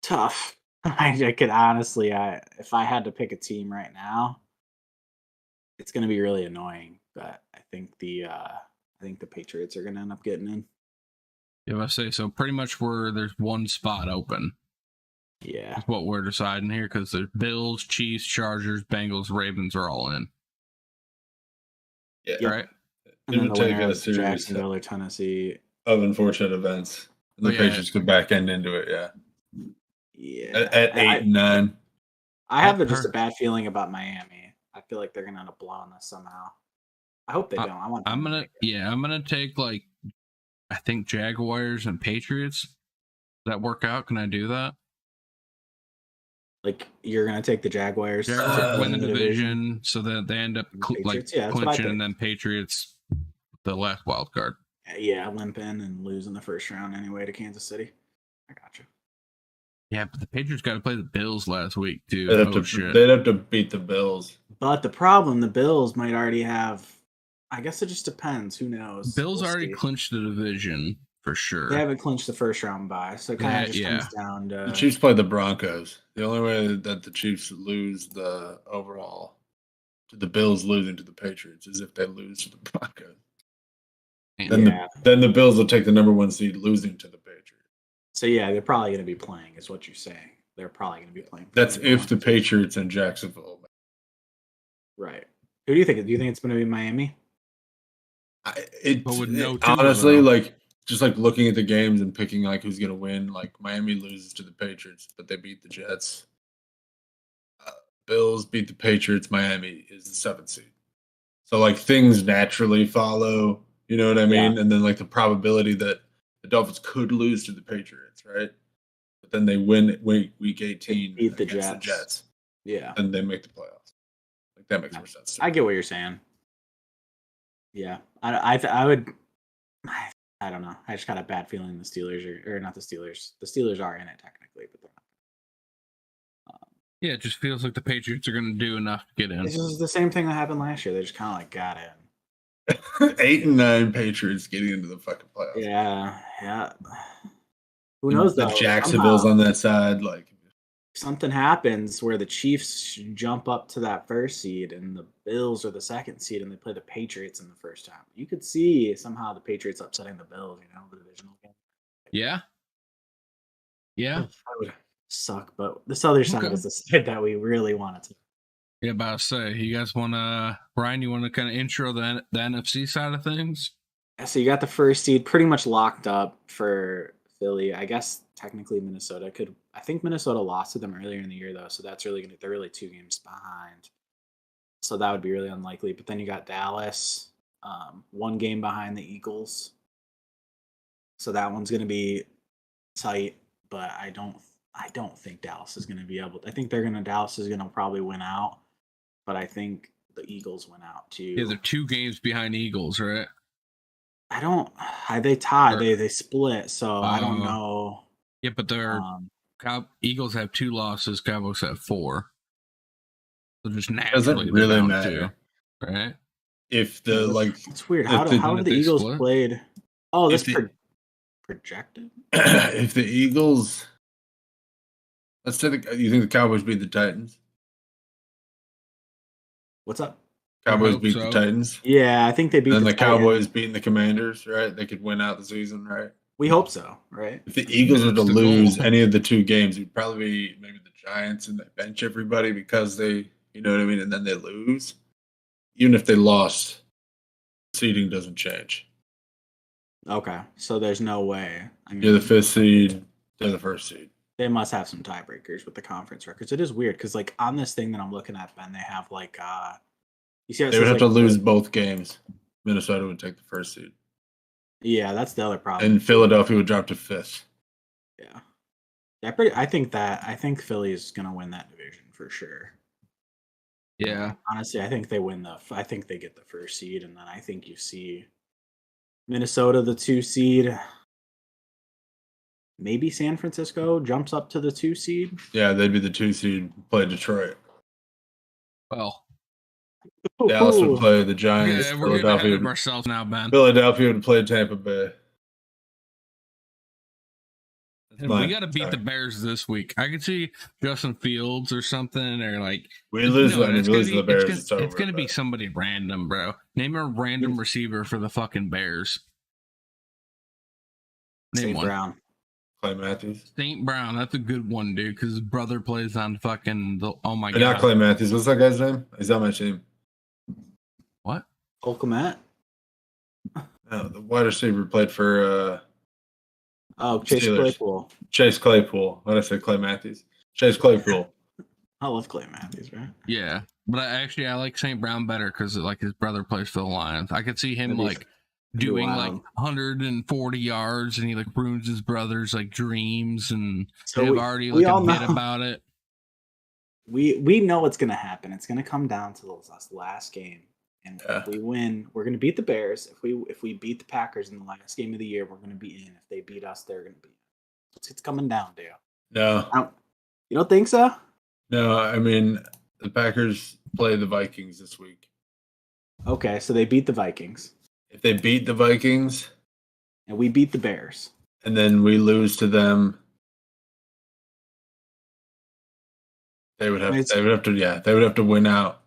B: tough. I could honestly, if I had to pick a team right now, it's going to be really annoying. But I think the Patriots are going to end up getting in.
A: Yeah, I say so. Pretty much where there's one spot open.
B: Yeah,
A: that's what we're deciding here because there's Bills, Chiefs, Chargers, Bengals, Ravens are all in.
C: Yeah,
A: right.
B: And then the winner is Jacksonville or Tennessee.
C: Of unfortunate events, and the Patriots could back end into it. Yeah.
B: Yeah.
C: At 8 and 9.
B: I have just a bad feeling about Miami. I feel like they're gonna end up blowing this somehow. I hope they don't. I'm
A: gonna take I think Jaguars and Patriots. Does that work out? Can I do that?
B: You're gonna take the Jaguars
A: to win the division, so that they end up clinching, and then Patriots the last wild card.
B: Yeah, limping and losing the first round anyway to Kansas City. I gotcha.
A: Yeah, but the Patriots got to play the Bills last week too.
C: They'd have to beat the Bills.
B: But the problem, the Bills might already have. I guess it just depends. Who knows?
A: Bills already clinched the division for sure.
B: They haven't clinched the first round bye, so it kind of just comes down to
C: the Chiefs play the Broncos. The only way that the Chiefs lose the overall to the Bills losing to the Patriots is if they lose to the Broncos. Then the Bills will take the number 1 seed losing to the Patriots.
B: So yeah, they're probably going to be playing, is what you're saying. They're probably going to be playing.
C: That's if the Patriots and Jacksonville.
B: Right. Who do you think? Do you think it's going to be Miami?
C: Honestly, just looking at the games and picking who's going to win. Miami loses to the Patriots, but they beat the Jets. Bills beat the Patriots. Miami is the 7th seed. So like things naturally follow, you know what I mean? And then like the probability that the Dolphins could lose to the Patriots, right? But then they win week 18
B: beat the
C: against the
B: Jets.
C: Jets.
B: Yeah.
C: And they make the playoffs. Like that makes more sense.
B: I get what you're saying. Yeah. I would I don't know. I just got a bad feeling the Steelers or not the Steelers. The Steelers are in it technically, but they're not.
A: Yeah, it just feels like the Patriots are going to do enough to get in.
B: This is the same thing that happened last year. They just kind of like got in.
C: 8-9 Patriots getting into the fucking playoffs.
B: Yeah. Who knows though?
C: The Jacksonville's on that side. Like
B: something happens where the Chiefs jump up to that first seed and the Bills are the second seed and they play the Patriots in the first time. You could see somehow the Patriots upsetting the Bills, the divisional game.
A: Yeah.
B: That would suck, but this other side is the side that we really wanted to.
A: Yeah, about to say, you guys want to, Brian, you want to kind of intro the NFC side of things?
B: Yeah, so you got the first seed pretty much locked up for Philly. I guess technically Minnesota could. I think Minnesota lost to them earlier in the year though, so that's really they're really 2 games behind. So that would be really unlikely. But then you got Dallas, 1 game behind the Eagles. So that one's going to be tight, but I don't think Dallas is going to be able to. I think Dallas is going to probably win out, but I think the Eagles win out too.
A: Yeah, they're 2 games behind Eagles, right?
B: They tied. They split, so I don't know.
A: Yeah, but they're Eagles have 2 losses, Cowboys have 4. So just naturally
C: doesn't really matter,
A: right?
C: If the
B: it's weird. How have the Eagles played? Oh, this projected.
C: If the Eagles, let's say you think the Cowboys beat the Titans?
B: What's up?
C: Cowboys beat the Titans.
B: Yeah, I think they beat.
C: And the Cowboys beating the Commanders, right? They could win out the season, right?
B: We hope so, right?
C: If the Eagles were to lose any of the 2 games, it would probably be maybe the Giants and they bench everybody because they, you know what I mean, and then they lose. Even if they lost, seeding doesn't change.
B: Okay, so there's no way. I mean,
C: you're the 5th seed, they're the 1st seed.
B: They must have some tiebreakers with the conference records. It is weird because, like, on this thing that I'm looking at, Ben, they have like, you see,
C: they would have to lose both games. Minnesota would take the 1st seed.
B: Yeah, that's the other problem.
C: And Philadelphia would drop to 5th.
B: Yeah, I think Philly is gonna win that division for sure.
A: Yeah,
B: honestly, I think they win I think they get the 1st seed, and then I think you see Minnesota the 2 seed. Maybe San Francisco jumps up to the 2 seed.
C: Yeah, they'd be the 2 seed. Play Detroit.
A: Well,
C: Dallas would play the Giants.
A: Yeah, we're getting ahead of ourselves now, Ben.
C: Philadelphia would play Tampa Bay.
A: We got to beat the Bears this week. I could see Justin Fields or something, or like
C: we lose. We lose to the Bears.
A: It's going to be somebody random, bro. Name a random receiver for the fucking Bears.
B: Name one. Brown.
C: Clay Matthews.
A: St. Brown. That's a good one, dude. Because his brother plays on fucking. Oh my god.
C: Not Clay Matthews. What's that guy's name? He's on my team.
A: What?
B: Holcomet?
C: No, the wide receiver played for.
B: Chase
C: Steelers.
B: Claypool.
C: Chase Claypool. What did I say? Clay Matthews. Chase Claypool.
B: I love Clay Matthews, right?
A: Yeah, but I like St. Brown better because like his brother plays for the Lions. I could see him doing like 140 yards, and he like ruins his brother's like dreams, and so they've already like a bit about it.
B: We know what's gonna happen. It's gonna come down to the last game. And if we win, we're going to beat the Bears. If we beat the Packers in the last game of the year, we're going to be in. If they beat us, they're going to be in. It's coming down, dude.
C: No.
B: You don't think so?
C: No, I mean, the Packers play the Vikings this week.
B: Okay, so they beat the Vikings.
C: If they beat the Vikings.
B: And we beat the Bears.
C: And then we lose to them. They would have to win out. They would have to win out.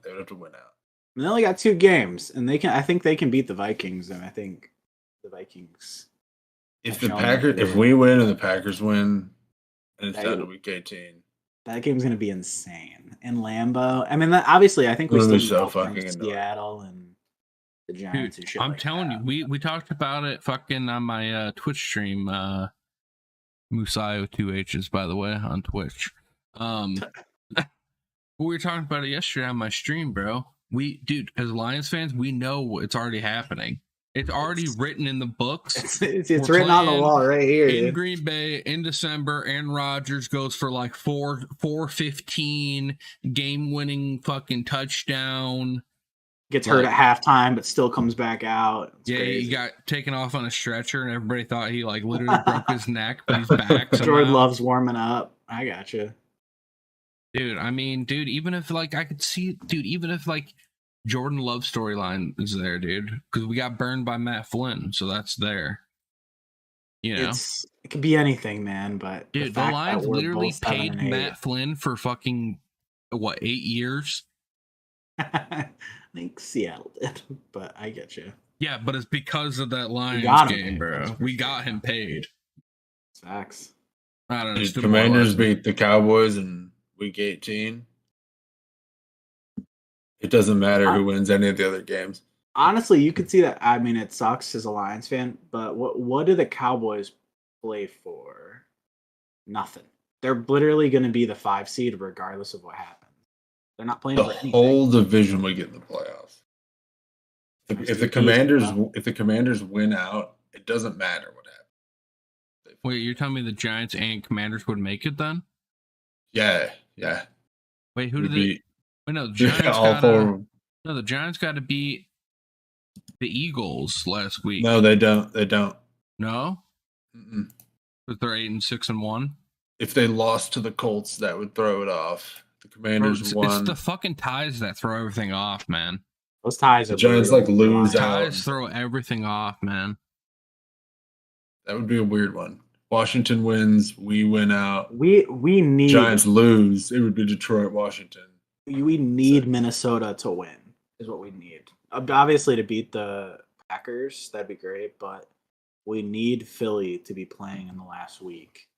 B: They only got 2 games, and I think they can beat the Vikings, and I think the Vikings.
C: If we win and the Packers win, and it's down to week 18,
B: that game's gonna be insane in Lambeau. I mean, obviously, I think we still
C: so fucking
B: Seattle and the Giants.
A: Dude, I'm telling you, we talked about it fucking on my Twitch stream. Musayo 2H's, by the way, on Twitch. We were talking about it yesterday on my stream, bro. dude, as Lions fans, we know it's already happening. It's already written in the books.
B: It's written on the wall right here.
A: In
B: dude.
A: Green Bay in December, Aaron Rodgers goes for like 415 game-winning fucking touchdown.
B: Gets hurt at halftime, but still comes back out. It's
A: crazy. He got taken off on a stretcher, and everybody thought he like literally broke his neck, but he's back.
B: Jordan Love's warming up. I gotcha.
A: Dude, I mean, dude, even if like I could see, dude, even if like Jordan Love storyline is there, dude, because we got burned by Matt Flynn, so that's there. You know,
B: it could be anything, man. But
A: dude, the Lions literally paid Matt Flynn for fucking what 8 years.
B: I think Seattle did, but I get you.
A: Yeah, but it's because of that Lions game, bro. We got him paid.
B: Facts.
A: I don't know.
C: The Commanders beat the Cowboys in Week 18. It doesn't matter who wins any of the other games.
B: Honestly, you could see that. I mean, it sucks as a Lions fan, but what do the Cowboys play for? Nothing. They're literally going to be the 5 seed regardless of what happens. They're not playing for anything.
C: The whole division would get in the playoffs. If the Commanders win out, it doesn't matter what happens.
A: Wait, you're telling me the Giants and Commanders would make it then?
C: Yeah.
A: Wait, who did they? Wait, no, the Giants got to beat the Eagles last week.
C: No, they don't.
A: No, because they're 8-6-1.
C: If they lost to the Colts, that would throw it off. The Commanders won.
A: It's the fucking ties that throw everything off, man.
B: Those ties are
C: the Giants lose out.
A: Ties throw everything off, man.
C: That would be a weird one. Washington wins, we win out.
B: We need
C: Giants lose. It would be Detroit, Washington.
B: We need Minnesota to win. Is what we need. Obviously, to beat the Packers, that'd be great. But we need Philly to be playing in the last week.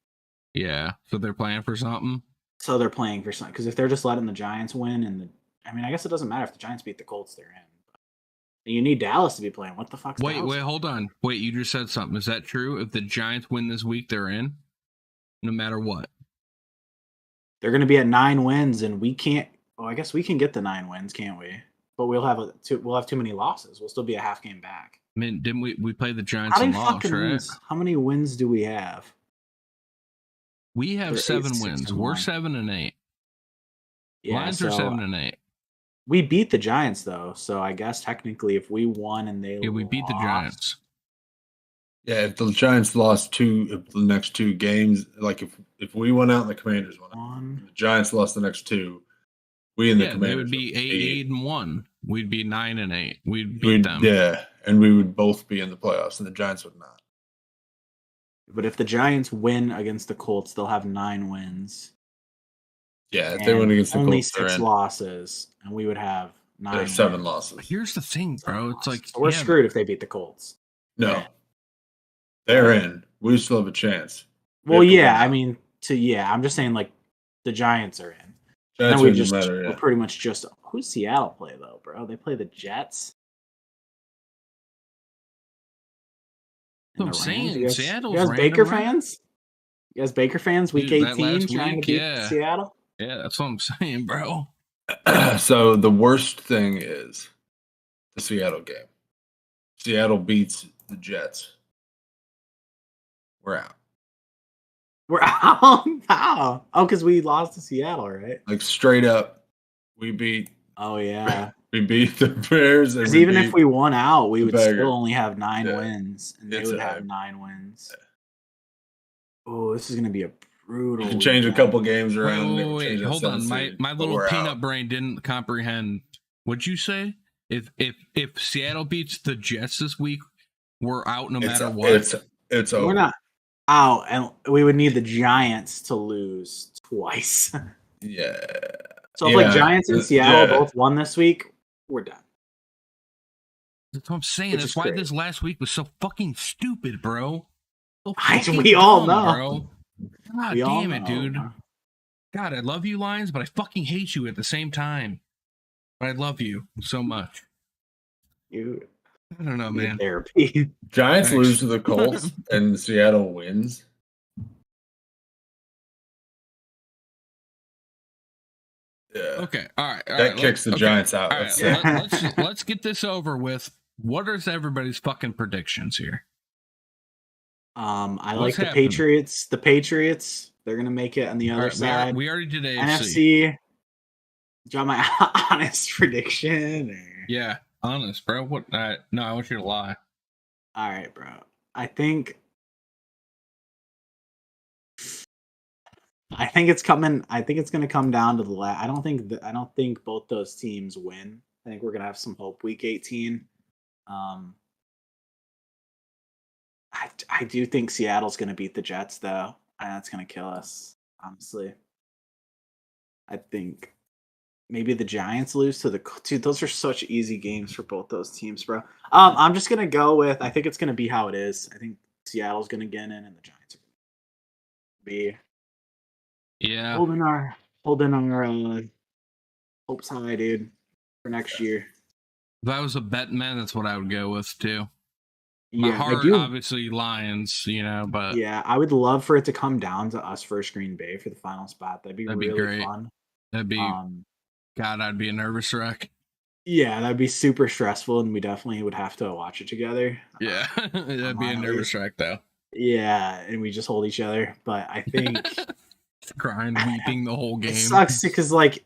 A: Yeah, so they're playing for something.
B: So they're playing for something because if they're just letting the Giants win, I guess it doesn't matter if the Giants beat the Colts, they're in. But you need Dallas to be playing. What the fuck?
A: Wait, hold on. Wait, you just said something. Is that true? If the Giants win this week, they're in, no matter what.
B: They're going to be at 9 wins, and we can't. Well, I guess we can get the 9 wins, can't we? But we'll have too many losses. We'll still be a half game back.
A: I mean, didn't we play the Giants and lost, right?
B: How many wins do we have?
A: We have 7 wins. We're 7-8.
B: Yeah,
A: Lions are 7-8.
B: We beat the Giants though, so I guess technically, if we won and they
A: we beat the Giants.
C: Yeah, if the Giants lost the next 2 games, like if we went out and the Commanders won out, the Giants lost the next 2. We and the Commanders
A: they would be 8-1. We'd be 9-8. We'd beat them.
C: Yeah, and we would both be in the playoffs, and the Giants would not.
B: But if the Giants win against the Colts, they'll have 9 wins.
C: Yeah, if they win against the
B: only
C: Colts,
B: 6 losses, and we would have 9.
C: 7 losses.
A: Here's the thing, bro. It's like
B: so we're screwed if they beat the Colts.
C: No, they're in. We still have a chance.
B: Well, yeah, I'm just saying, like the Giants are in.
C: Giants
B: we're pretty much just who's Seattle play though, bro? They play the Jets.
A: I'm saying Seattle's
B: you guys Baker fans? You guys Baker fans? Week 18 trying to beat Seattle?
A: Yeah, that's what I'm saying, bro.
C: So the worst thing is the Seattle game. Seattle beats the Jets. We're out.
B: We're out? How? Oh, because we lost to Seattle, right?
C: Like straight up, we beat.
B: Oh yeah.
C: We beat the Bears.
B: Because even if we won out, we would still only have 9 wins, and they would have 9 wins. Yeah. Oh, this is gonna be a brutal.
C: You can change a couple games around.
A: Wait, hold on. My little peanut brain didn't comprehend. What'd you say? If Seattle beats the Jets this week, we're out no matter what.
C: It's over.
B: We're not out, and we would need the Giants to lose twice.
C: Yeah.
B: So if Giants and Seattle both won this week, we're done.
A: That's what I'm saying. That's why this last week was so fucking stupid, bro.
B: We all know.
A: Bro. God damn it, dude. God, I love you, Lions, but I fucking hate you at the same time. But I love you so much. I don't know, man.
B: Therapy.
C: Giants lose to the Colts and Seattle wins. Yeah.
A: Okay. All right.
C: That kicks the Giants out.
A: All right. Let's get this over with. What are everybody's fucking predictions here?
B: I
A: What's
B: like the
A: happening?
B: Patriots. The Patriots, they're gonna make it on the other side.
A: We already did AFC.
B: NFC. Do you want my honest prediction? Or?
A: Yeah, honest, bro. What? No, I want you to lie.
B: All right, bro. I think it's coming. I think it's going to come down to the last. I don't think both those teams win. I think we're going to have some hope week 18. I do think Seattle's going to beat the Jets, though, and that's going to kill us. Honestly, I think maybe the Giants lose to the dude. Those are such easy games for both those teams, bro. I'm just going to go with. I think it's going to be how it is. I think Seattle's going to get in, and the Giants are going to be.
A: Yeah,
B: holding our hopes high, dude, for next year.
A: If I was a bet man, that's what I would go with too.
B: My
A: heart, obviously Lions, but
B: yeah, I would love for it to come down to us versus Green Bay for the final spot. That'd be really
A: great.
B: Fun.
A: That'd be God, I'd be a nervous wreck.
B: Yeah, that'd be super stressful, and we definitely would have to watch it together.
A: Yeah, that'd be a nervous wreck, though.
B: Yeah, and we just hold each other. But I think
A: crying, weeping the whole game.
B: It sucks because, like,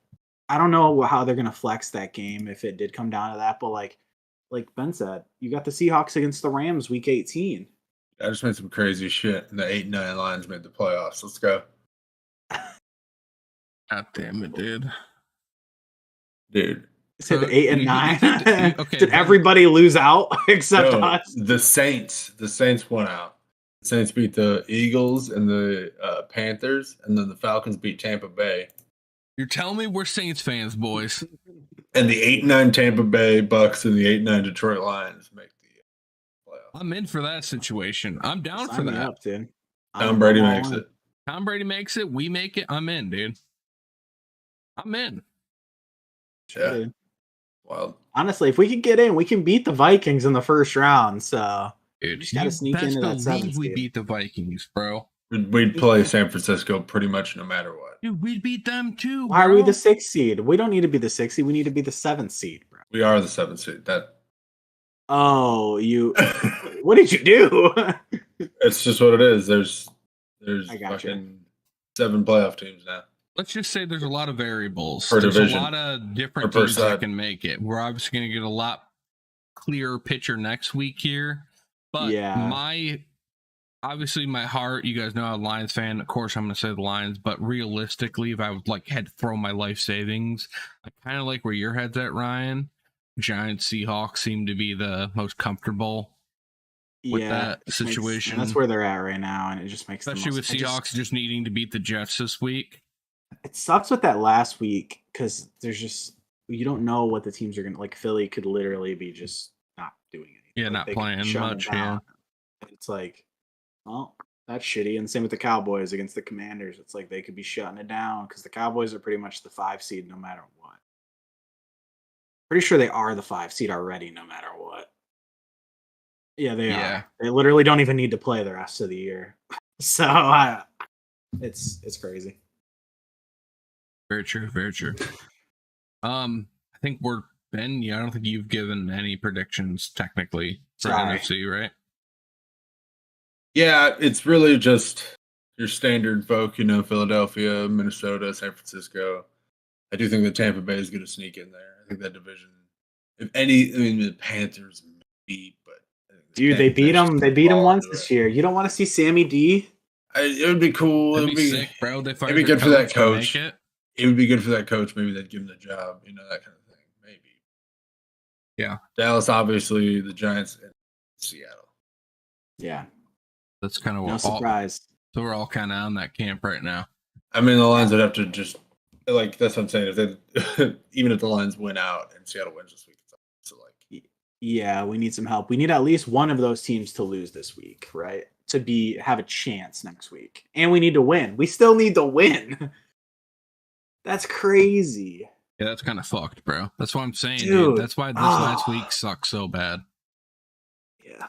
B: I don't know how they're gonna flex that game if it did come down to that. But like Ben said, you got the Seahawks against the Rams week 18.
C: I just made some crazy shit, and the 8-9 Lions made the playoffs. Let's go.
A: God damn it, dude.
B: You said 8 and 9. Okay, did everybody lose out except us?
C: The Saints. The Saints won out. The Saints beat the Eagles and the Panthers, and then the Falcons beat Tampa Bay.
A: You're telling me we're Saints fans, boys.
C: And the 8-9 Tampa Bay Bucks and the 8-9 Detroit Lions make the playoffs.
A: I'm in for that situation. I'm down for that.
B: Up, dude.
C: Tom Brady makes it.
A: Tom Brady makes it. We make it. I'm in, dude. I'm in.
C: Yeah. Dude.
B: Wild. Honestly, if we could get in, we can beat the Vikings in the first round. So
A: dude, just gotta sneak into that 7th. We beat the Vikings, bro.
C: We'd play San Francisco pretty much no matter what.
A: Dude, we'd beat them too.
B: Why are we the 6th seed? We don't need to be the 6th seed. We need to be the 7th seed, bro.
C: We are the 7th seed.
B: Oh, you. What did you do?
C: It's just what it is. There's fucking 7 playoff teams now.
A: Let's just say there's a lot of variables.
C: Per
A: there's
C: division.
A: A lot of different teams that can make it. We're obviously going to get a lot clearer picture next week here. But obviously my heart, you guys know I'm a Lions fan. Of course, I'm going to say the Lions. But realistically, if I would had to throw my life savings, I kind of like where your head's at, Ryan. Giants, Seahawks seem to be the most comfortable with that situation.
B: That's where they're at right now, and it just makes
A: especially with Seahawks just needing to beat the Jets this week.
B: It sucks with that last week because there's just you don't know what the teams are gonna like. Philly could literally be just not doing anything.
A: Yeah, not playing much. Yeah,
B: it's like, well, that's shitty. And same with the Cowboys against the Commanders. It's like they could be shutting it down because the Cowboys are pretty much the 5 seed no matter what. Pretty sure they are the 5 seed already, no matter what. Yeah, they are. They literally don't even need to play the rest of the year. So it's crazy.
A: Very true. Very true. I think we're Ben. Yeah, I don't think you've given any predictions technically for NFC, right?
C: Yeah, it's really just your standard folk. Philadelphia, Minnesota, San Francisco. I do think that Tampa Bay is going to sneak in there. I think that division, if any, the Panthers maybe, but
B: dude, they beat them. They beat them once this year. You don't want to see Sammy D?
C: It would be cool.
A: It'd be sick, bro.
C: It'd be good for that coach. It would be good for that coach. Maybe they'd give him the job. That kind of thing. Maybe.
A: Yeah.
C: Dallas, obviously, the Giants, and Seattle.
B: Yeah.
A: That's kind of
B: no surprise.
A: So we're all kind of on that camp right now.
C: I mean, the Lions would have to just that's what I'm saying. If they, even if the Lions win out and Seattle wins this week, so
B: yeah, we need some help. We need at least one of those teams to lose this week, right? To have a chance next week, and we need to win. We still need to win. That's crazy.
A: Yeah, that's kind of fucked, bro. That's what I'm saying, dude. That's why this last week sucked so bad.
B: Yeah.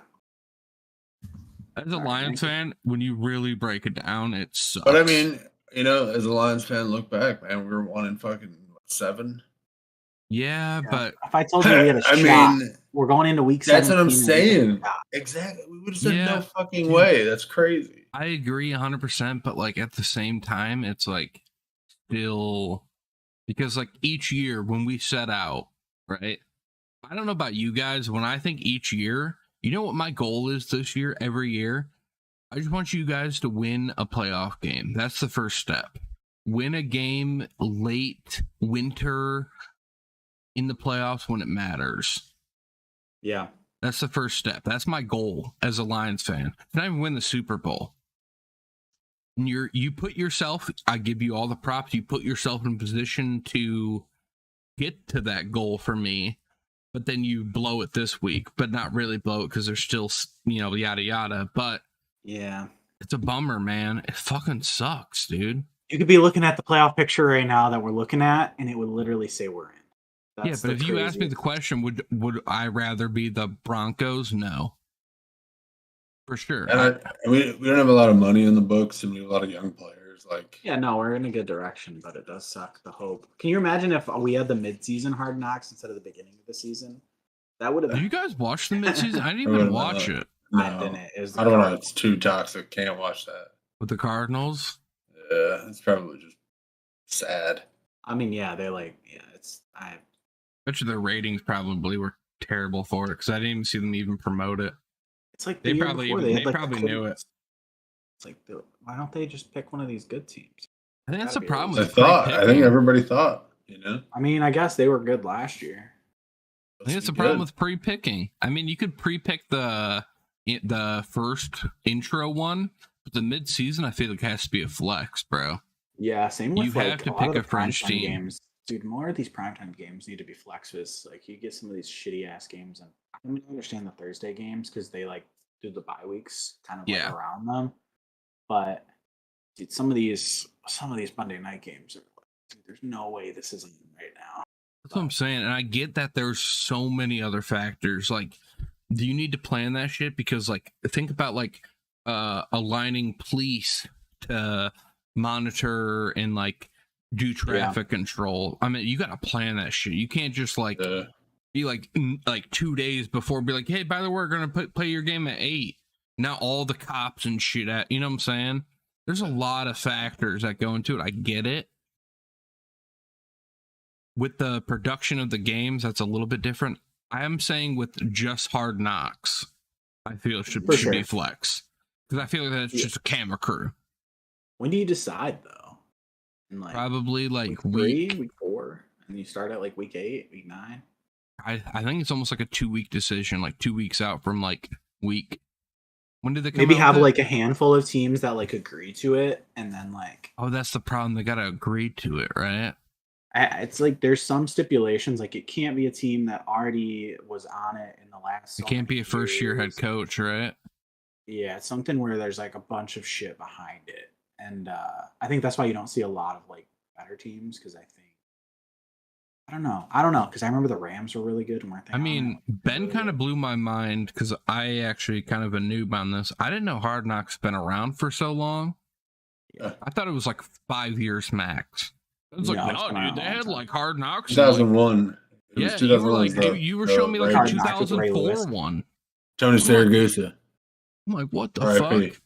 A: As a Lions fan, when you really break it down, it sucks.
C: But I mean, as a Lions fan, look back, man. We were 1 in fucking 7.
A: Yeah, but
B: if I told you we had a
C: I
B: shot,
C: mean,
B: we're going into week 17.
C: that's what I'm
B: and we had a
C: saying.
B: shot.
C: Exactly. We would have said
A: Yeah,
C: no fucking
A: dude.
C: way. That's crazy.
A: I agree 100%, but like at the same time, it's like still because like each year when we set out, right? I don't know about you guys. When I think each year, you know what my goal is this year, every year? I just want you guys to win a playoff game. That's the first step. Win a game late winter in the playoffs when it matters.
B: Yeah.
A: That's the first step. That's my goal as a Lions fan. Not even win the Super Bowl. And you put yourself, I give you all the props, you put yourself in position to get to that goal for me, but then you blow it this week, but not really blow it because there's still, yada yada. But
B: yeah,
A: it's a bummer, man. It fucking sucks, dude.
B: You could be looking at the playoff picture right now that we're looking at, and it would literally say we're in.
A: That's but if you ask me the question, would I rather be the Broncos? No. For sure.
C: And we don't have a lot of money in the books, and we have a lot of young players.
B: Yeah, no, we're in a good direction, but it does suck. The hope. Can you imagine if we had the midseason Hard Knocks instead of the beginning of the season? That would have.
A: Did you guys watch the midseason? I didn't even watch it.
C: No,
B: I didn't.
C: I don't know. It's too toxic. Can't watch that.
A: With the Cardinals?
C: Yeah, it's probably just sad.
B: I mean, yeah, I
A: bet you their ratings probably were terrible for it because I didn't even see them even promote it.
B: It's like
A: they probably knew it.
B: It's like, why don't they just pick one of these good teams?
A: I think that's the problem.
C: I think everybody thought,
B: I mean, I guess they were good last year.
A: I think it's the problem with pre-picking. I mean, you could pre-pick the first intro one, but the mid-season, I feel like has to be a flex, bro.
B: Yeah, same with
A: you have to pick a French team.
B: Games. Dude, more of these primetime games need to be flexes. Like, you get some of these shitty ass games, and I mean, I understand the Thursday games because they like do the bye weeks kind of like around them. But dude, some of these Monday night games are like, dude, there's no way this isn't right now.
A: That's what I'm saying, and I get that there's so many other factors. Like, do you need to plan that shit? Because like, think about like aligning police to monitor and like do traffic control. I mean, you got to plan that shit. You can't just like be like 2 days before be like, hey, by the way, we're gonna play your game at 8. Now all the cops and shit at, you know what I'm saying? There's a lot of factors that go into it. I get it. With the production of the games, that's a little bit different. I am saying with just Hard Knocks, I feel it should be flex. Because I feel like that's just a camera crew.
B: When do you decide though?
A: Like, probably like
B: week 4, and you start at like week 8, week 9.
A: I think it's almost like a 2-week decision, like 2 weeks out from like week. When did they come
B: maybe have like a handful of teams that like agree to it, and then like
A: that's the problem. They gotta agree to it, right?
B: It's like there's some stipulations, like it can't be a team that already was on it in the last.
A: It can't be a first-year head coach, right?
B: Yeah, it's something where there's like a bunch of shit behind it. And I think that's why you don't see a lot of like better teams because I don't know because I remember the Rams were really good. Weren't they?
A: I mean, Ben kind of blew my mind because I actually kind of a noob on this. I didn't know Hard Knocks been around for so long.
C: Yeah.
A: I thought it was like 5 years max. It was like, no, dude, they had like Hard Knocks.
C: 2001.
A: Yeah, 2001 you were showing me like a 2004 one.
C: Tony Saragusa.
A: I'm like, what the fuck?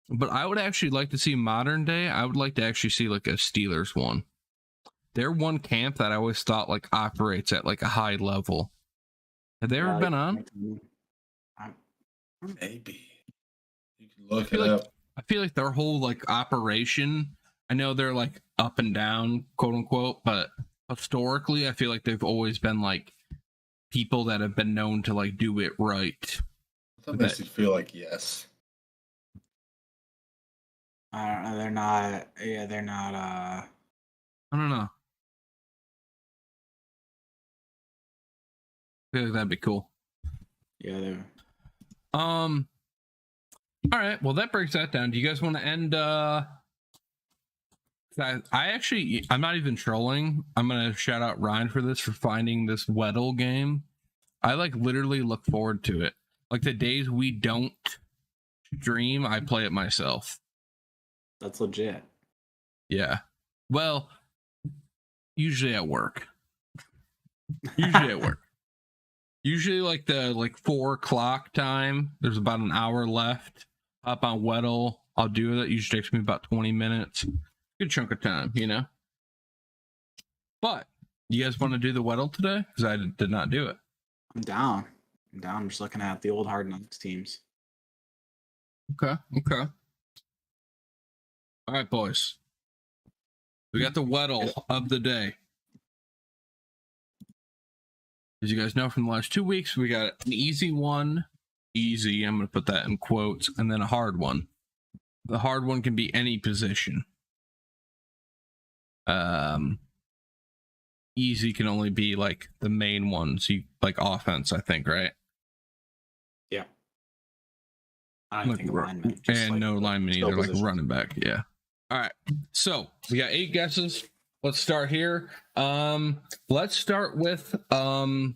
A: But I would actually like to see modern day. I would like to actually see like a Steelers one. They're one camp that I always thought like operates at like a high level. Have they ever been on?
C: Maybe. You can look it up.
A: I feel like their whole like operation, I know they're like up and down, quote unquote, but historically, I feel like they've always been like people that have been known to like do it right.
C: That makes you feel like yes.
B: I don't know. They're not. Yeah, they're not.
A: I don't know. I feel like that'd be cool.
B: Yeah, they're.
A: All right. Well, that breaks that down. Do you guys want to end? I'm not even trolling. I'm gonna shout out Ryan for this, for finding this Weddle game. I like literally look forward to it. Like the days we don't stream, I play it myself.
B: That's legit.
A: Yeah. Well, Usually at work. Usually like the 4 o'clock time. There's about an hour left. Up on Weddle. I'll do that. Usually takes me about 20 minutes. Good chunk of time, you know. But you guys want to do the Weddle today? Because I did not do it.
B: I'm down. I'm just looking at the old Hard Knocks teams.
A: Okay. All right, boys. We got the Weddle of the day. As you guys know from the last 2 weeks, we got an easy one. Easy, I'm going to put that in quotes. And then a hard one. The hard one can be any position. Easy can only be like the main ones. You like offense, I think, right?
B: Yeah. I don't think lineman.
A: And
B: like
A: no lineman either,
B: position.
A: like running back. Yeah. All right. So we got 8 guesses. Let's start here. Let's start with NFL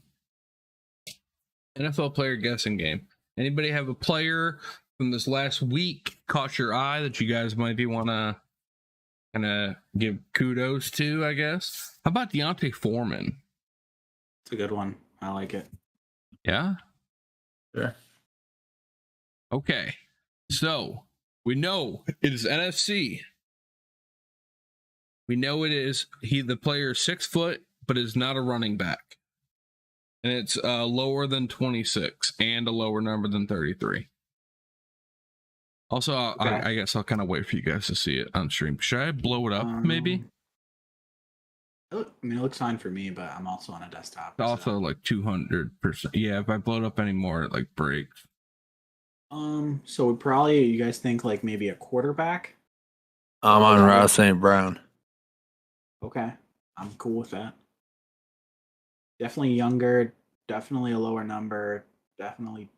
A: player guessing game. Anybody have a player from this last week caught your eye that you guys maybe want to kind of give kudos to, I guess? How about Deontay Foreman?
B: It's a good one. I like it.
A: Yeah?
C: Sure.
A: Okay. So we know it is NFC. We know it is the player is 6 foot, but is not a running back. And it's lower than 26 and a lower number than 33. Also,
B: Okay.
A: I guess I'll kind of wait for you guys to see it on stream. Should I blow it up, maybe?
B: I mean, it looks fine for me, but I'm also on a desktop.
A: It's also like 200%. Yeah, if I blow it up anymore, it like breaks.
B: So probably you guys think like maybe a quarterback?
C: I'm on Ross St. Brown.
B: Okay, I'm cool with that. Definitely younger, definitely a lower number, definitely.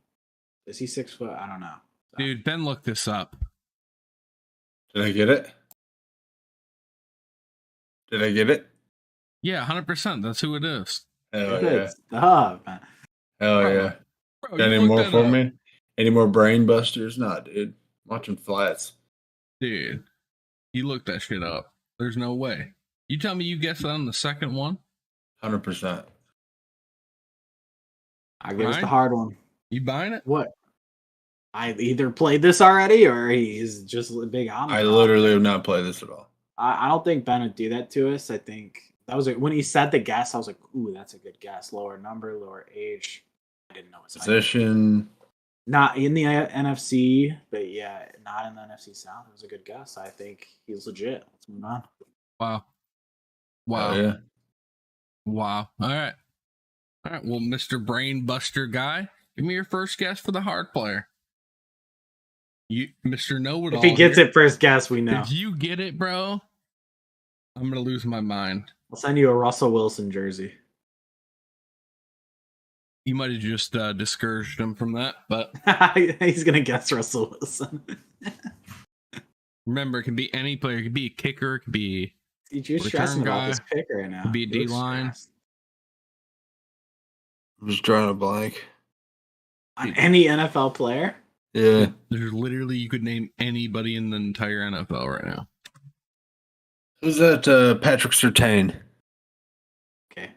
B: Is he 6 foot? I don't know. So.
A: Dude, Ben looked this up.
C: Did I get it?
A: Yeah, 100%. That's who it is.
C: Hell
B: Good
C: yeah.
B: stuff, man.
C: Hell
A: Bro,
C: yeah.
A: Bro,
C: Got
A: you
C: any
A: looked
C: more
A: that
C: for
A: up.
C: me? Any more brain busters? Nah, dude. Watching flats.
A: Dude, you looked that shit up. There's no way. You tell me you guessed that on the second one?
C: 100%.
B: I guess
A: Ryan?
B: the hard one.
A: You buying it?
B: What? I either played this already or he's just a big on.
C: I literally have not played this at all.
B: I don't think Ben would do that to us. I think that was when he said the guess. I was like, "Ooh, that's a good guess. Lower number, lower age." I didn't know his height.
C: Position.
B: Not in the NFC, but yeah, not in the NFC South. It was a good guess. I think he's legit. Let's move on.
A: Wow.
C: Hell yeah.
A: Wow. All right. Well, Mr. Brain Buster guy, give me your first guess for the hard player. You, Mr. Know-It-All.
B: If he gets it first guess, we know.
A: If you get it, bro, I'm gonna lose my mind.
B: I'll send you a Russell Wilson jersey.
A: You might have just discouraged him from that, but
B: He's gonna guess Russell Wilson.
A: remember, it can be any player. It could be a kicker. It could be
B: You're stressing about this pick right now.
A: Could be a
B: You look
A: D-line.
B: stressed.
C: I'm just drawing a blank.
B: On any NFL player?
C: Yeah.
A: There's literally, you could name anybody in the entire NFL right now.
C: Who's that? Patrick Surtain.
B: Okay.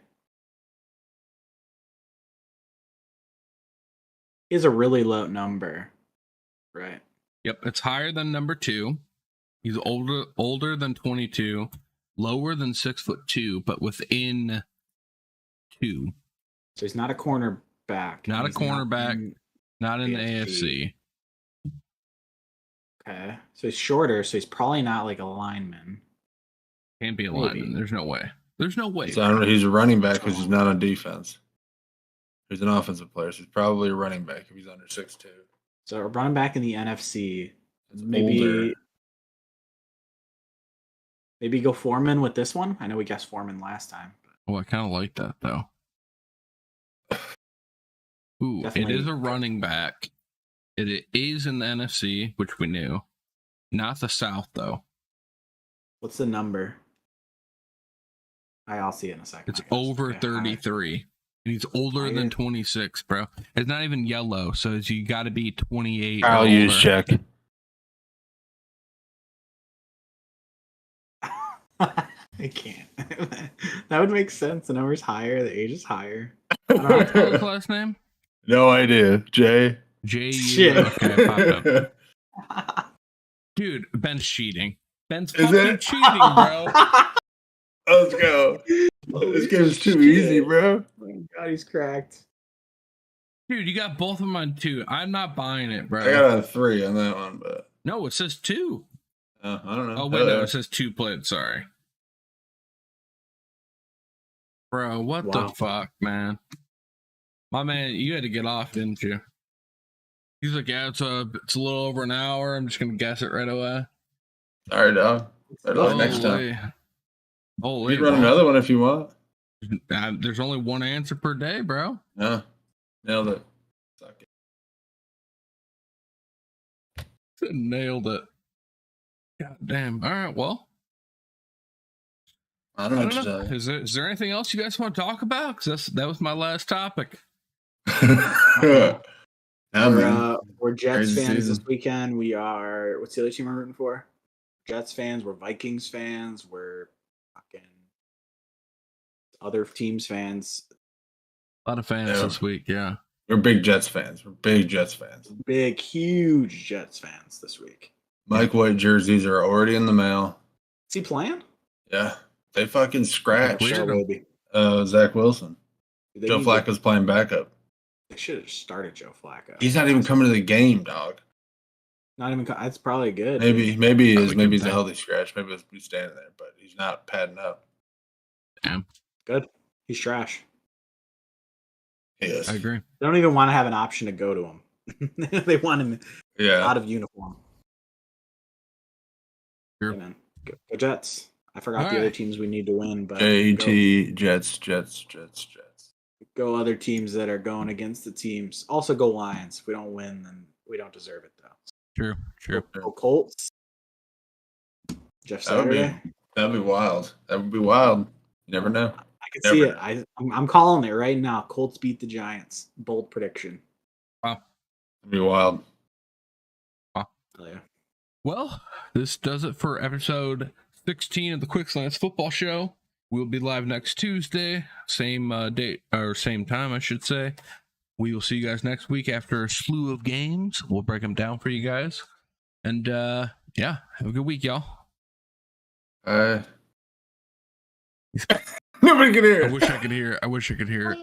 B: He has a really low number. Right.
A: Yep, it's higher than number 2. He's older than 22, lower than 6'2", but within 2.
B: So he's not a cornerback.
A: Not a
B: He's
A: cornerback. Not in the AFC.
B: Okay. So he's shorter, so he's probably not like a lineman.
A: Can't be a
B: Maybe.
A: lineman. There's no way. There's no way.
C: So he's a running back because he's not on defense. He's an offensive player, so he's probably a running back if he's under 6'2".
B: So a running back in the NFC.
C: It's
B: Maybe
C: older.
B: go Foreman with this one. I know we guessed Foreman last time.
A: Oh, I kind of like that, though. Ooh,
B: Definitely.
A: It is a running back. It is in the NFC, which we knew. Not the South, though.
B: What's the number? I'll see it in a second.
A: It's over
B: Okay,
A: 33. And he's older than 26, bro. It's not even yellow, so you got to be 28.
C: I'll use check.
B: I can't. That would make sense. The number's higher. The age is higher.
A: What's his last name?
C: No idea. Jay.
B: Shit.
A: Okay, popped up. Dude, Ben's cheating. Ben's
C: Is
A: fucking
C: it?
A: cheating, bro.
C: Let's go. This game's too easy, bro.
B: Oh my god, he's cracked.
A: Dude, you got both of them on 2. I'm not buying it, bro.
C: I got a 3 on that one, but
A: No, it says 2.
C: I don't know.
A: Oh, wait, no, it says 2 played. Sorry. Bro, what the fuck, man? My man, you had to get off, didn't you? He's like, yeah, it's a little over an hour. I'm just going to guess it right away.
C: All right, dog. Better luck next time.
A: Holy,
C: You can run another one if you want.
A: There's only one answer per day, bro.
C: No. Nailed it. Suck it.
A: Nailed it. God damn. All right, well.
C: I don't know what to tell you.
A: Is there anything else you guys want to talk about? Because that was my last topic.
B: We're Jets fans this weekend. We are. What's the other team we're rooting for? Jets fans. We're Vikings fans. We're fucking other teams fans.
A: A lot of fans this week. Yeah,
C: we're big Jets fans. We're big Jets fans.
B: Big, huge Jets fans this week.
C: Mike White jerseys are already in the mail.
B: Is he playing?
C: Yeah, they fucking scratched
B: Zach
C: Wilson. Joe Flacco's playing backup.
B: They should have started Joe Flacco.
C: He's not even coming to the game, dog.
B: Not even. That's probably good.
C: Maybe he is. Maybe he's a healthy scratch. Maybe he's standing there, but he's not padding up.
A: Damn.
B: Good. He's trash.
C: He is.
A: I agree.
B: They don't even want to have an option to go to him. They want him out of uniform.
A: Sure.
B: Yeah, man. Go Jets. I forgot the other teams we need to win, but
C: Jets.
B: Go other teams that are going against the teams. Also go Lions. If we don't win, then we don't deserve it, though.
A: True.
B: Go Colts. Jeff Saturday.
C: That'd be wild. You never know.
B: I can see it. I'm calling it right now. Colts beat the Giants. Bold prediction.
A: Wow.
C: That'd be wild.
A: Wow.
B: Oh, yeah.
A: Well, this does it for episode 16 of the Quick Slants Football Show. We'll be live next Tuesday, same date or same time, I should say. We will see you guys next week after a slew of games. We'll break them down for you guys. And yeah, have a good week, y'all.
C: Nobody can hear it.
A: I wish I could hear it.